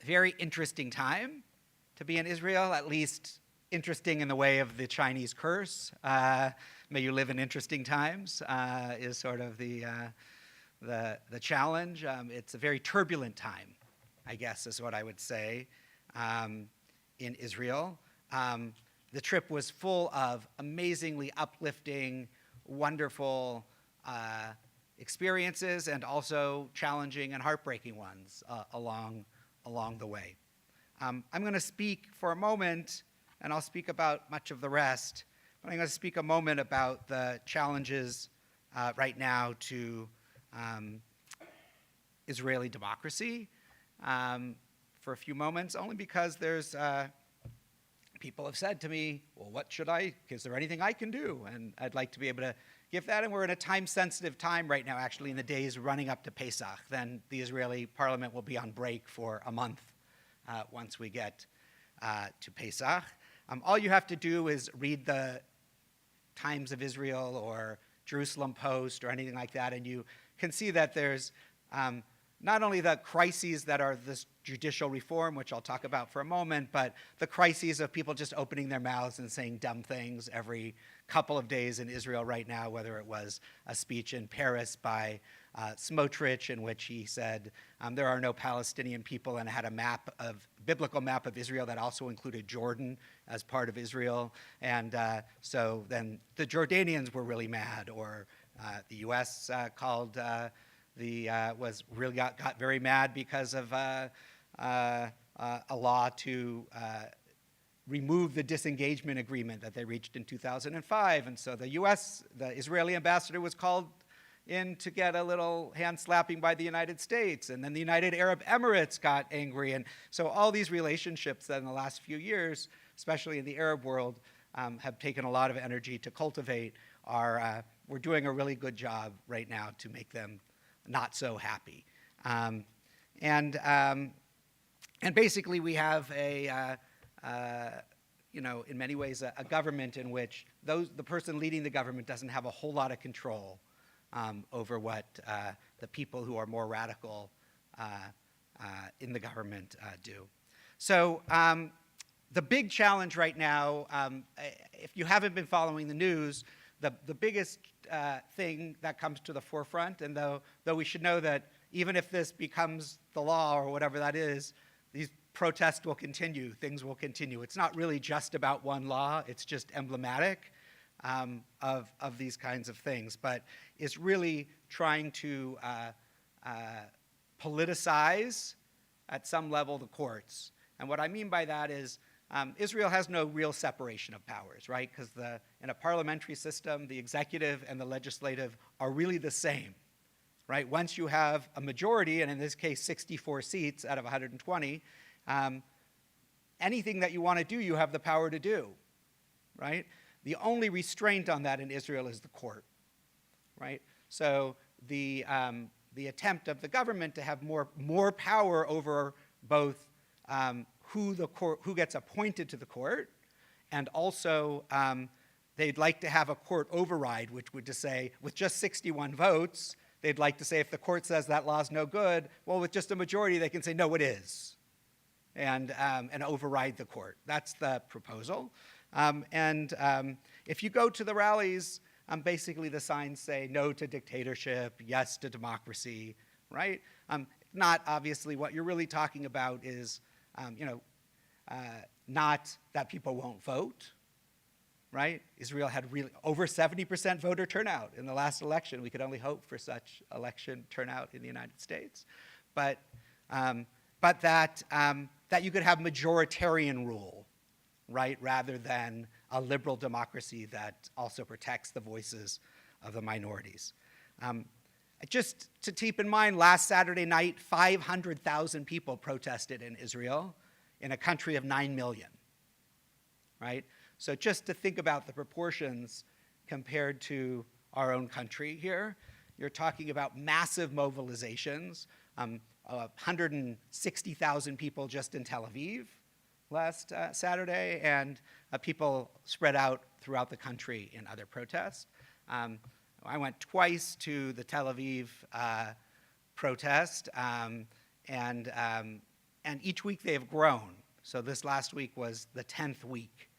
very interesting time to be in Israel, at least interesting in the way of the Chinese curse. May you live in interesting times is sort of the challenge. It's a very turbulent time, I guess is what I would say, in Israel. The trip was full of amazingly uplifting, wonderful experiences and also challenging and heartbreaking ones along the way. I'm going to speak for a moment, and I'll speak about much of the rest, but I'm going to speak a moment about the challenges right now to Israeli democracy for a few moments, only because there's people have said to me, well, is there anything I can do? And I'd like to be able to give that. And we're in a time-sensitive time right now, actually, in the days running up to Pesach. Then the Israeli parliament will be on break for a month once we get to Pesach. All you have to do is read the Times of Israel or Jerusalem Post or anything like that, and you can see that there's not only the crises that are this judicial reform, which I'll talk about for a moment, but the crises of people just opening their mouths and saying dumb things every couple of days in Israel right now, whether it was a speech in Paris by Smotrich, in which he said there are no Palestinian people, and had a biblical map of Israel that also included Jordan as part of Israel. And so then the Jordanians were really mad, or the U.S. got very mad because of a law to remove the disengagement agreement that they reached in 2005. And so the Israeli ambassador was called in to get a little hand slapping by the United States. And then the United Arab Emirates got angry. And so all these relationships that in the last few years, especially in the Arab world, have taken a lot of energy to cultivate we're doing a really good job right now to make them not so happy. And basically we have in many ways, a government in which the person leading the government doesn't have a whole lot of control over what the people who are more radical in the government do. So the big challenge right now, if you haven't been following the news, the biggest thing that comes to the forefront, and though we should know that even if this becomes the law or whatever that is, these protests will continue, things will continue. It's not really just about one law, it's just emblematic of these kinds of things, but it's really trying to politicize at some level the courts. And what I mean by that is Israel has no real separation of powers, right? Because in a parliamentary system, the executive and the legislative are really the same, right? Once you have a majority, and in this case 64 seats out of 120, anything that you want to do, you have the power to do, right? The only restraint on that in Israel is the court, right? So the attempt of the government to have more power over both who gets appointed to the court, and also they'd like to have a court override, which would just say, with just 61 votes, they'd like to say if the court says that law's no good, well, with just a majority, they can say, no, it is, and override the court. That's the proposal. If you go to the rallies, basically the signs say no to dictatorship, yes to democracy, right? Not obviously what you're really talking about is, not that people won't vote, right? Israel had really over 70% voter turnout in the last election. We could only hope for such election turnout in the United States, but that you could have majoritarian rule, right, rather than a liberal democracy that also protects the voices of the minorities. Just to keep in mind, last Saturday night, 500,000 people protested in Israel in a country of 9 million, right? So just to think about the proportions compared to our own country here, you're talking about massive mobilizations, 160,000 people just in Tel Aviv last Saturday, and people spread out throughout the country in other protests. I went twice to the Tel Aviv protest, and each week they have grown. So this last week was the 10th week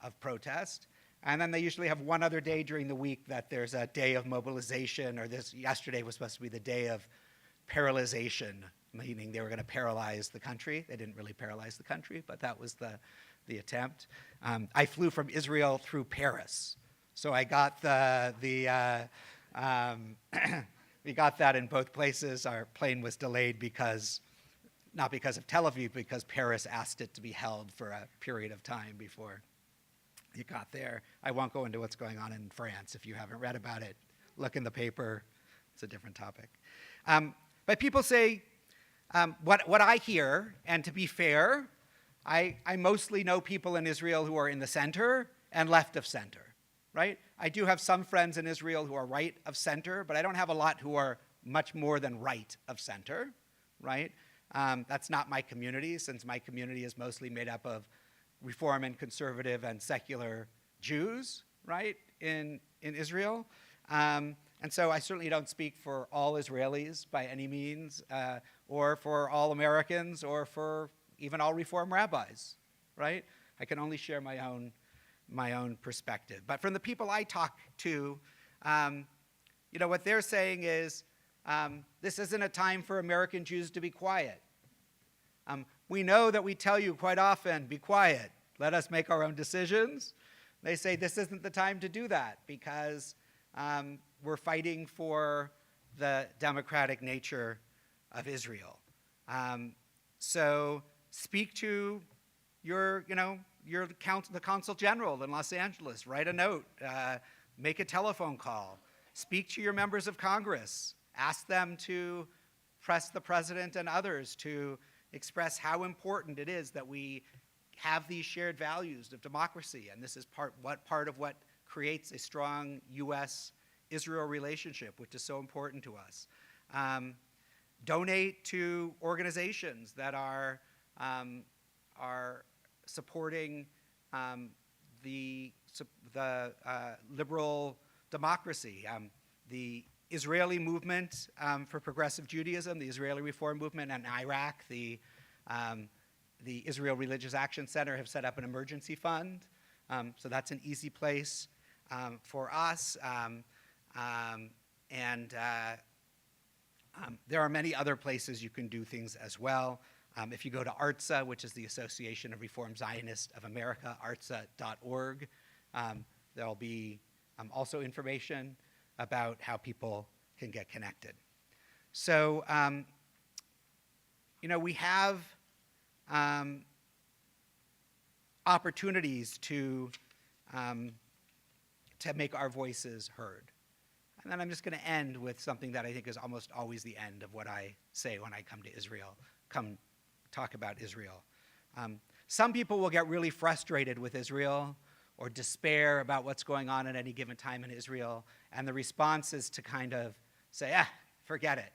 of protest. And then they usually have one other day during the week that there's a day of mobilization, or yesterday was supposed to be the day of paralyzation, meaning they were going to paralyze the country. They didn't really paralyze the country, but that was the attempt. I flew from Israel through Paris. So I got we got that in both places. Our plane was delayed not because of Tel Aviv, because Paris asked it to be held for a period of time before it got there. I won't go into what's going on in France. If you haven't read about it, look in the paper. It's a different topic. But people say, what I hear, and to be fair, I mostly know people in Israel who are in the center and left of center, right? I do have some friends in Israel who are right of center, but I don't have a lot who are much more than right of center, right? That's not my community, since my community is mostly made up of Reform and conservative and secular Jews, right, in Israel. And so I certainly don't speak for all Israelis by any means, or for all Americans, or for even all Reform rabbis, right? I can only share my own perspective. But from the people I talk to, what they're saying is, this isn't a time for American Jews to be quiet. We know that we tell you quite often, be quiet, let us make our own decisions. They say this isn't the time to do that because we're fighting for the democratic nature of Israel. So speak to the consul general in Los Angeles, write a note, make a telephone call, speak to your members of Congress, ask them to press the president and others to express how important it is that we have these shared values of democracy, and this is part of what creates a strong U.S.-Israel relationship, which is so important to us. Donate to organizations that are supporting the liberal democracy. The Israeli movement for progressive Judaism, the Israeli Reform Movement, and Iraq, the Israel Religious Action Center have set up an emergency fund. So that's an easy place for us. There are many other places you can do things as well. If you go to ARTSA, which is the Association of Reformed Zionists of America, artsa.org, there'll be also information about how people can get connected. So, we have opportunities to make our voices heard. And then I'm just going to end with something that I think is almost always the end of what I say when I come to Israel, come talk about Israel. Some people will get really frustrated with Israel or despair about what's going on at any given time in Israel, and the response is to kind of say, forget it,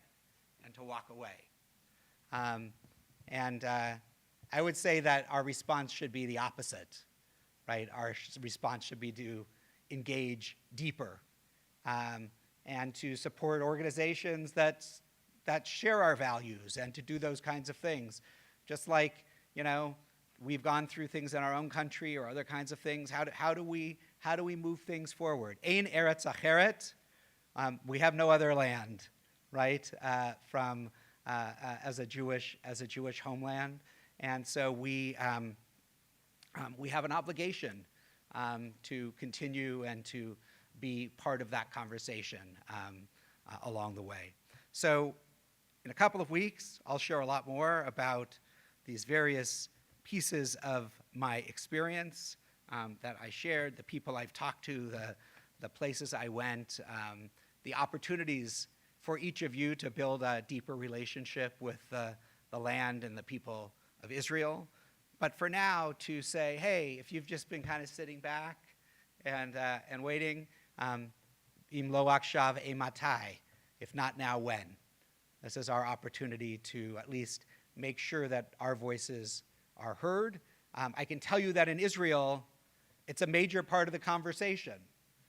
and to walk away. I would say that our response should be the opposite, right? Our response should be to engage deeper and to support organizations that share our values and to do those kinds of things. Just like, we've gone through things in our own country or other kinds of things. How do we move things forward? Ein eretz acheret. We have no other land, right? As a Jewish homeland, and so we have an obligation to continue and to be part of that conversation along the way. So, in a couple of weeks, I'll share a lot more about these various pieces of my experience that I shared, the people I've talked to, the places I went, the opportunities for each of you to build a deeper relationship with the land and the people of Israel. But for now, to say, hey, if you've just been kind of sitting back and waiting, im lo akshav matai, if not now, when? This is our opportunity to at least make sure that our voices are heard. I can tell you that in Israel, it's a major part of the conversation,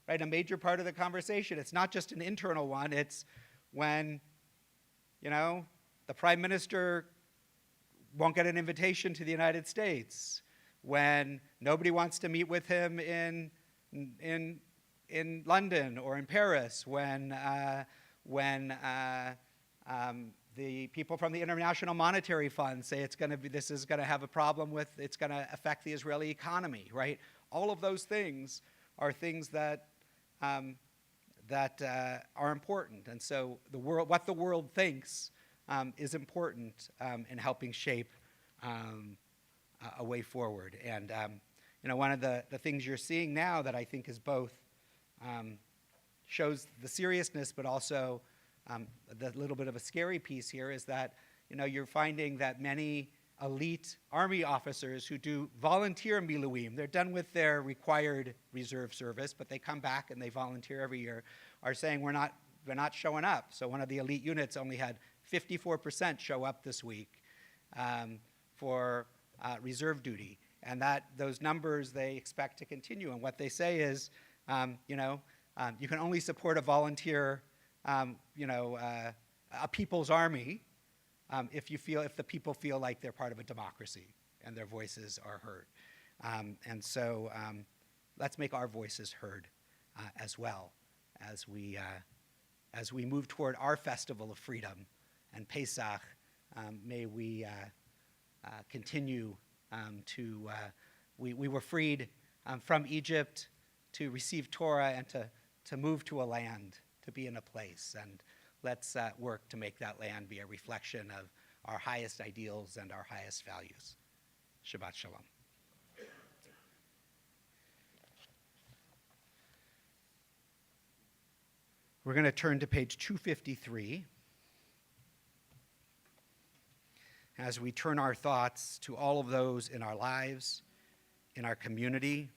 right? A major part of the conversation. It's not just an internal one. It's when, the prime minister won't get an invitation to the United States, when nobody wants to meet with him in London or in Paris, when the people from the International Monetary Fund say this is going to have a problem with, it's going to affect the Israeli economy, right? All of those things are things that are important, and so what the world thinks is important in helping shape a way forward. And one of the things you're seeing now that I think is both shows the seriousness, but also the little bit of a scary piece here is that you're finding that many elite army officers who do volunteer miluim, they're done with their required reserve service, but they come back and they volunteer every year, are saying we're not showing up. So one of the elite units only had 54% show up this week for reserve duty, and those numbers they expect to continue. And what they say is, you can only support a volunteer, a people's army, if the people feel like they're part of a democracy and their voices are heard. And so let's make our voices heard as well as we as we move toward our festival of freedom and Pesach, may we continue we were freed from Egypt to receive Torah and to move to a land, to be in a place. And let's work to make that land be a reflection of our highest ideals and our highest values. Shabbat Shalom. We're going to turn to page 253 as we turn our thoughts to all of those in our lives, in our community,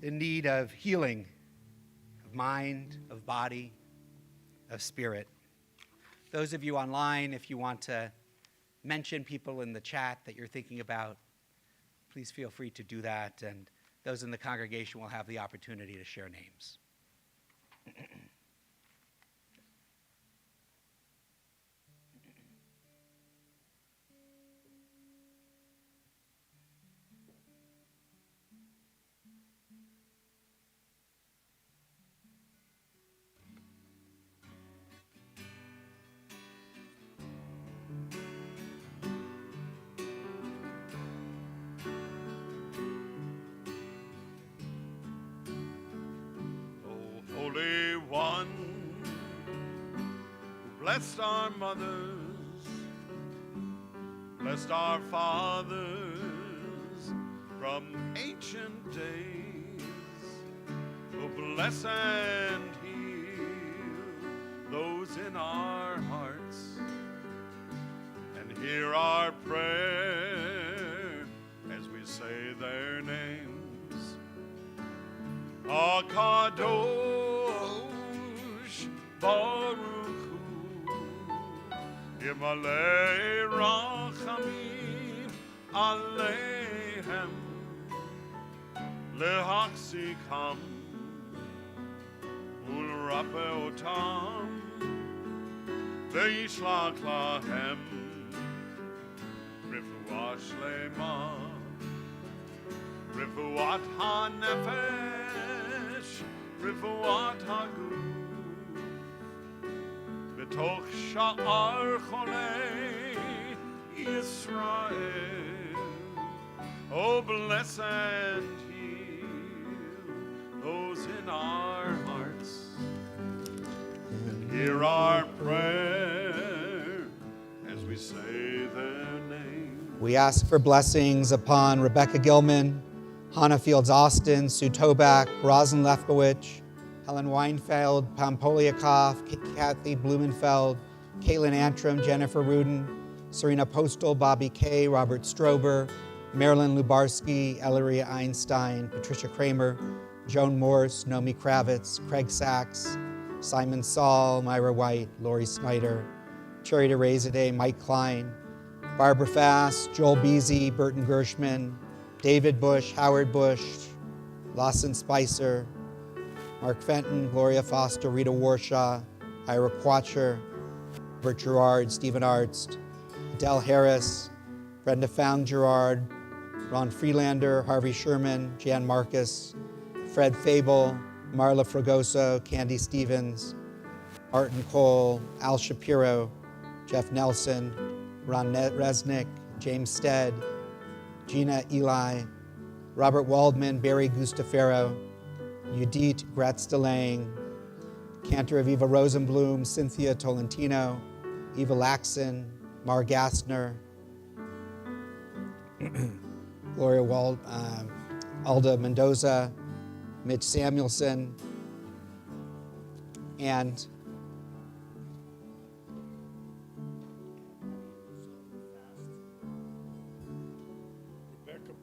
in need of healing, of mind, of body, of spirit. Those of you online, if you want to mention people in the chat that you're thinking about, please feel free to do that, and those in the congregation will have the opportunity to share names. Holy One, who blessed our mothers, blessed our fathers from ancient days, who bless and heal those in our hearts, and hear our prayer as we say their names. Akadosh Baruch Hu, Yimalei Rachamim Aleihem, Lehachzikam Ulrape Otam, Veishlach Lahem Refuah Shlema, Refuat HaNefesh, Refuat HaGuf, B'toch Sha'ar Cholei Yisrael. Oh, bless and heal those in our hearts, and hear our prayer as we say their name. We ask for blessings upon Rebecca Gilman, Hannah Fields Austin, Sue Tobak, Rosin Lefkowitz, Helen Weinfeld, Pam Poliakoff, Kathy Blumenfeld, Caitlin Antrim, Jennifer Rudin, Serena Postal, Bobby Kay, Robert Strober, Marilyn Lubarsky, Ellery Einstein, Patricia Kramer, Joan Morse, Nomi Kravitz, Craig Sachs, Simon Saul, Myra White, Lori Snyder, Cherry DeRazade, Mike Klein, Barbara Fass, Joel Beasy, Burton Gershman, David Bush, Howard Bush, Lawson Spicer, Mark Fenton, Gloria Foster, Rita Warshaw, Ira Quatcher, Bert Gerard, Stephen Arzt, Adele Harris, Brenda Found Gerard, Ron Freelander, Harvey Sherman, Jan Marcus, Fred Fable, Marla Fragoso, Candy Stevens, Martin Cole, Al Shapiro, Jeff Nelson, Ron Resnick, James Stead, Gina Eli, Robert Waldman, Barry Gustafaro, Judith Gratz DeLange, Cantor of Eva Rosenblum, Cynthia Tolentino, Eva Laxon, Mar Gassner, Gloria Alda Mendoza, Mitch Samuelson, and Rebecca.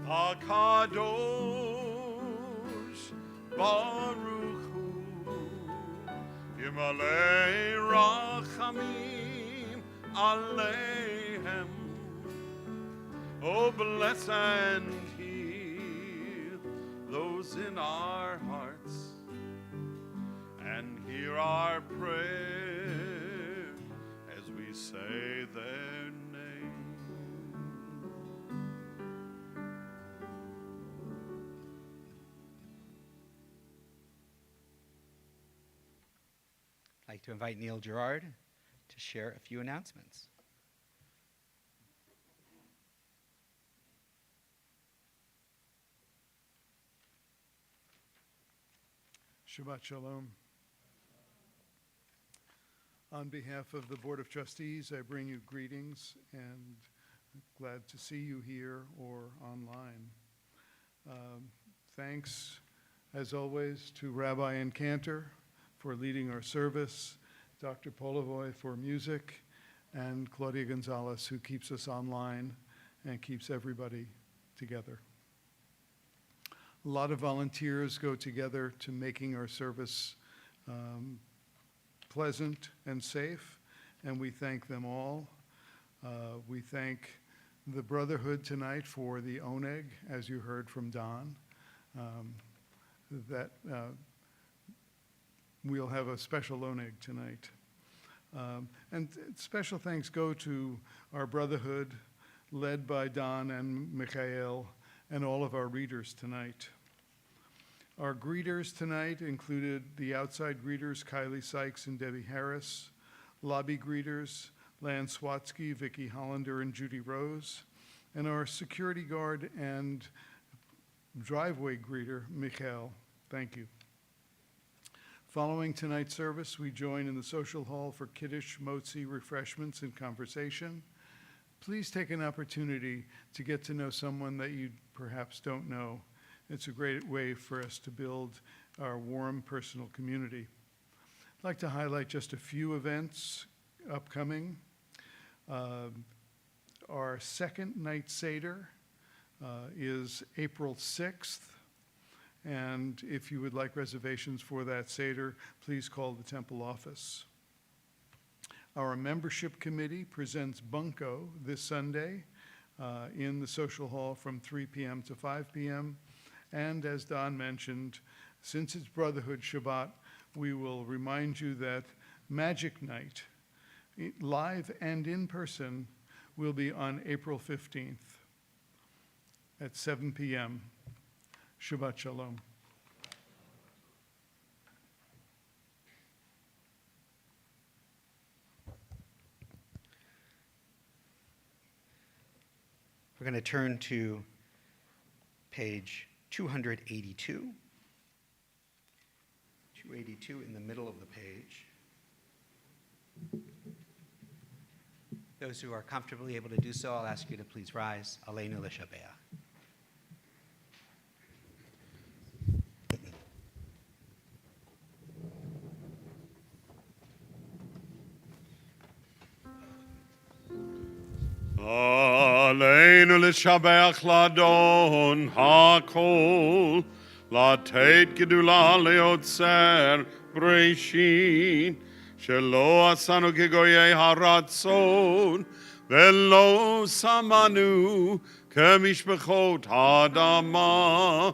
HaKadosh Baruch Hu Yimalei Rachamim Aleihem. Oh, bless and heal those in our hearts, and hear our prayer as we say their name. I'd like to invite Neil Gerard to share a few announcements. Shabbat Shalom. On behalf of the Board of Trustees, I bring you greetings and glad to see you here or online. Thanks, as always, to Rabbi and Cantor for leading our service, Dr. Polovoy for music, and Claudia Gonzalez, who keeps us online and keeps everybody together. A lot of volunteers go together to making our service pleasant and safe, and we thank them all. We thank the Brotherhood tonight for the oneg, as you heard from Don. We'll have a special oneg tonight. And special thanks go to our Brotherhood, led by Don and Michael, and all of our readers tonight. Our greeters tonight included the outside greeters, Kylie Sykes and Debbie Harris, lobby greeters, Lan Swatsky, Vicki Hollander, and Judy Rose, and our security guard and driveway greeter, Michael. Thank you. Following tonight's service, we join in the social hall for Kiddush, Motzi, refreshments, and conversation. Please take an opportunity to get to know someone that you perhaps don't know. It's a great way for us to build our warm personal community. I'd like to highlight just a few events upcoming. Our second night Seder is April 6th. And if you would like reservations for that Seder, please call the Temple office. Our membership committee presents Bunko this Sunday in the social hall from 3 p.m. to 5 p.m. And as Don mentioned, since it's Brotherhood Shabbat, we will remind you that Magic Night, live and in person, will be on April 15th at 7 p.m. Shabbat Shalom. We're going to turn to page 282. 282 in the middle of the page. Those who are comfortably able to do so, I'll ask you to please rise. Aleinu l'shabeach. עלינו לשבח לאדון הכל, לתת גדולה ליוצר בראשית, שלא עשינו כגויי הרצון, ולא שמנו כמשפחות האדמה,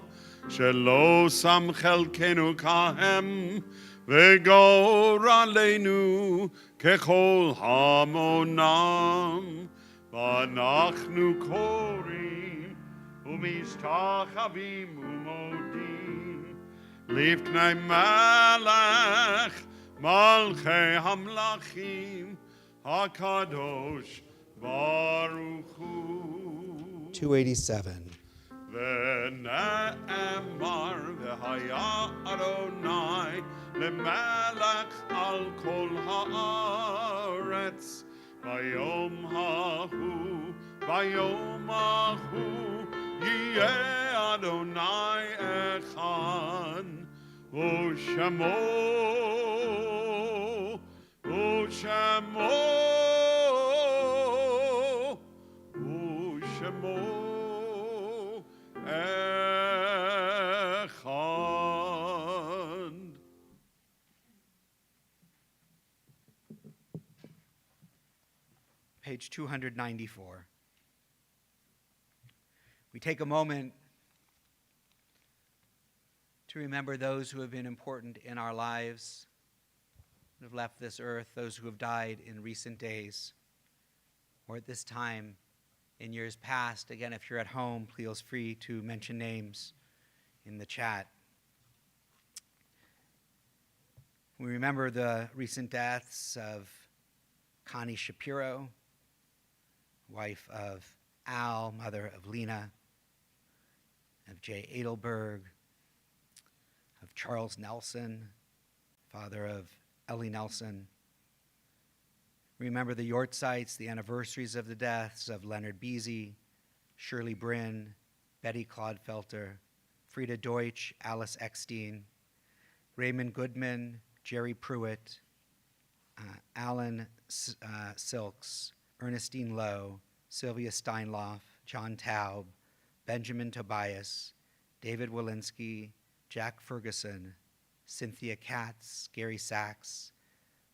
שלא שם חלקנו כהם, וגורלנו ככל המונם. ואנחנו קוראים ומשתחווים ומודים לפני מלך מלכי המלכים הקדוש ברוך הוא. 287. ונאמר והיה אדוני למלך על כל הארץ ביום ההוא יהיה אדוני אחד ושמו echad. Page 294. We take a moment to remember those who have been important in our lives, who have left this earth, those who have died in recent days, or at this time in years past. Again, if you're at home, please feel free to mention names in the chat. We remember the recent deaths of Connie Shapiro, wife of Al, mother of Lena, of Jay Edelberg, of Charles Nelson, father of Ellie Nelson. Remember the Yortzites, the anniversaries of the deaths of Leonard Beasy, Shirley Bryn, Betty Clodfelter, Frida Deutsch, Alice Eckstein, Raymond Goodman, Jerry Pruitt, Alan Silks, Ernestine Lowe, Sylvia Steinloff, John Taub, Benjamin Tobias, David Walensky, Jack Ferguson, Cynthia Katz, Gary Sachs,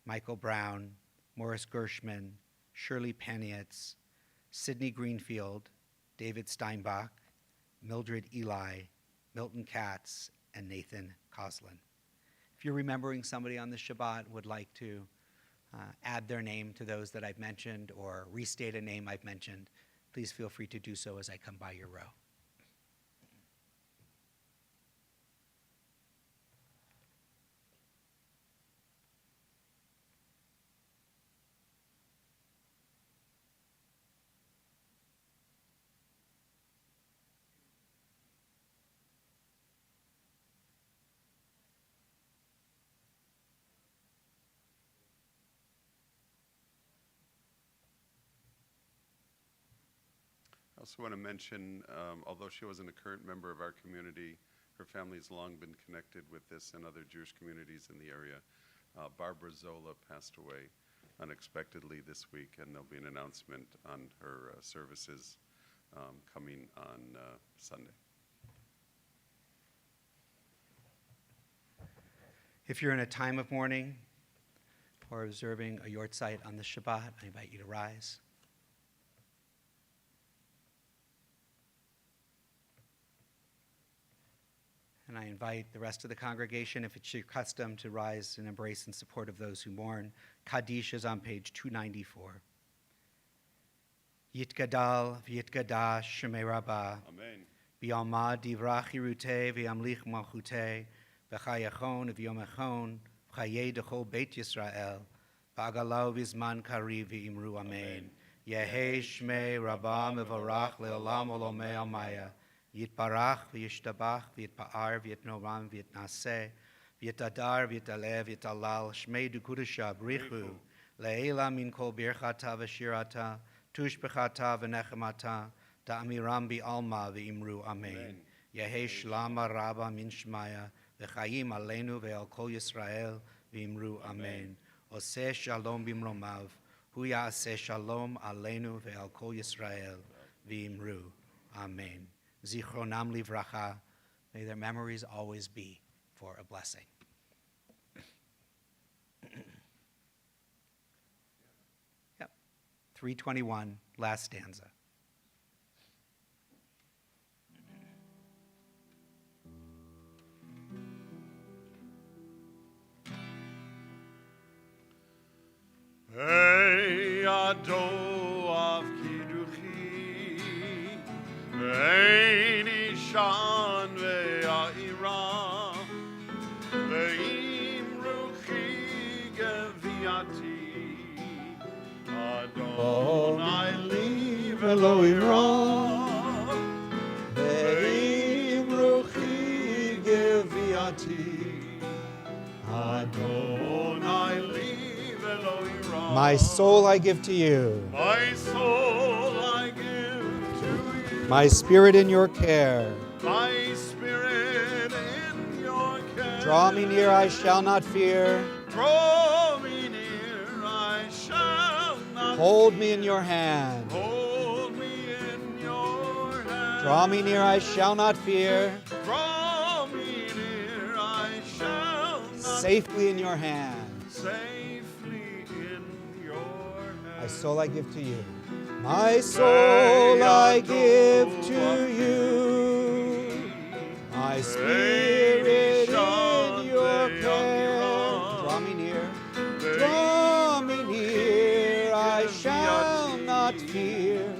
Michael Brown, Morris Gershman, Shirley Panietz, Sidney Greenfield, David Steinbach, Mildred Eli, Milton Katz, and Nathan Coslin. If you're remembering somebody on the Shabbat, would like to add their name to those that I've mentioned or restate a name I've mentioned, please feel free to do so as I come by your row. I also want to mention, although she wasn't a current member of our community, her family's long been connected with this and other Jewish communities in the area. Barbara Zola passed away unexpectedly this week, and there'll be an announcement on her services coming on Sunday. If you're in a time of mourning or observing a Yortzeit on the Shabbat, I invite you to rise. And I invite the rest of the congregation, if it's your custom, to rise and embrace in support of those who mourn. Kaddish is on page 294. Yitgadal v'yitgadash shemei Rabbah. Amen. B'yalma divrach hirutei v'yamlich malchutei v'chayachon v'yomechon v'chayei dechol Beit Yisrael v'agalau v'zman kariv v'imru Amen. Yehei shmei Rabbah mevarach le'olam olomei almaya. Yitbarach v'yishtabach v'yitpa'ar v'yitnoram v'yitnaseh v'yitadar v'yitaleh v'yitalal shmei dukudasha brichu le'ela min kol birchata v'shirata tushbechata v'nechemata da'amiram bi'alma v'imru Amen. Yehei shlama rabba min shmaya v'chayim aleinu ve'al kol Yisrael v'imru Amen. Oseh shalom bimromav hu ya'aseh shalom aleinu ve'al kol Yisrael v'imru Amen. Zichronam livracha, may their memories always be for a blessing. Yep, 321, last stanza. Hey, Ado of Kiduchi, hey, Nishan ve'a'ira, ve'imruchi geviati, Adonai li velo ira, ve'imruchi geviati, Adonai li velo ira. My soul I give to you, My soul I give to you. my spirit in your care. My spirit in your care. Draw me near, I shall not fear. Draw me near, I shall not Hold fear. me in your hand. Hold me in your hand. Draw me near, I shall not fear. Draw me near, I shall not Safely in your hands. safely in your My hands. soul I give to you. My soul I give to you. My spirit in your care. Draw me near. Draw me near. I shall not fear.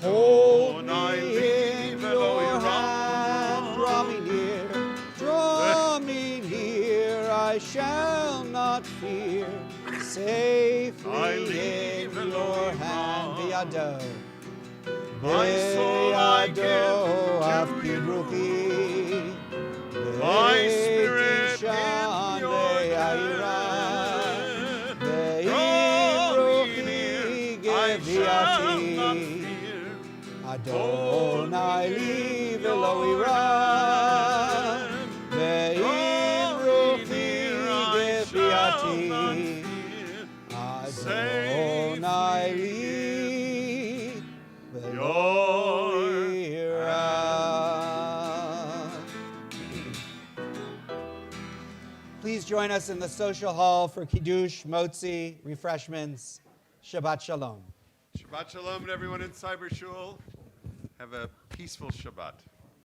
Hold me in your hand. Draw me near. Draw me near. I shall not fear. Safely in your hand. Biado. My soul I give to you. Ruchi. My spirit in Shan your be'ayira. care. Draw me near, I shall not Be'im fear. Adonai li velo ira. Ve'im Draw me near, ruchi I shall geviati. not fear. Adonai li velo ira. Please join us in the social hall for kiddush, motzi, refreshments. Shabbat shalom. Shabbat shalom to everyone in Cyber Shul. Have a peaceful Shabbat.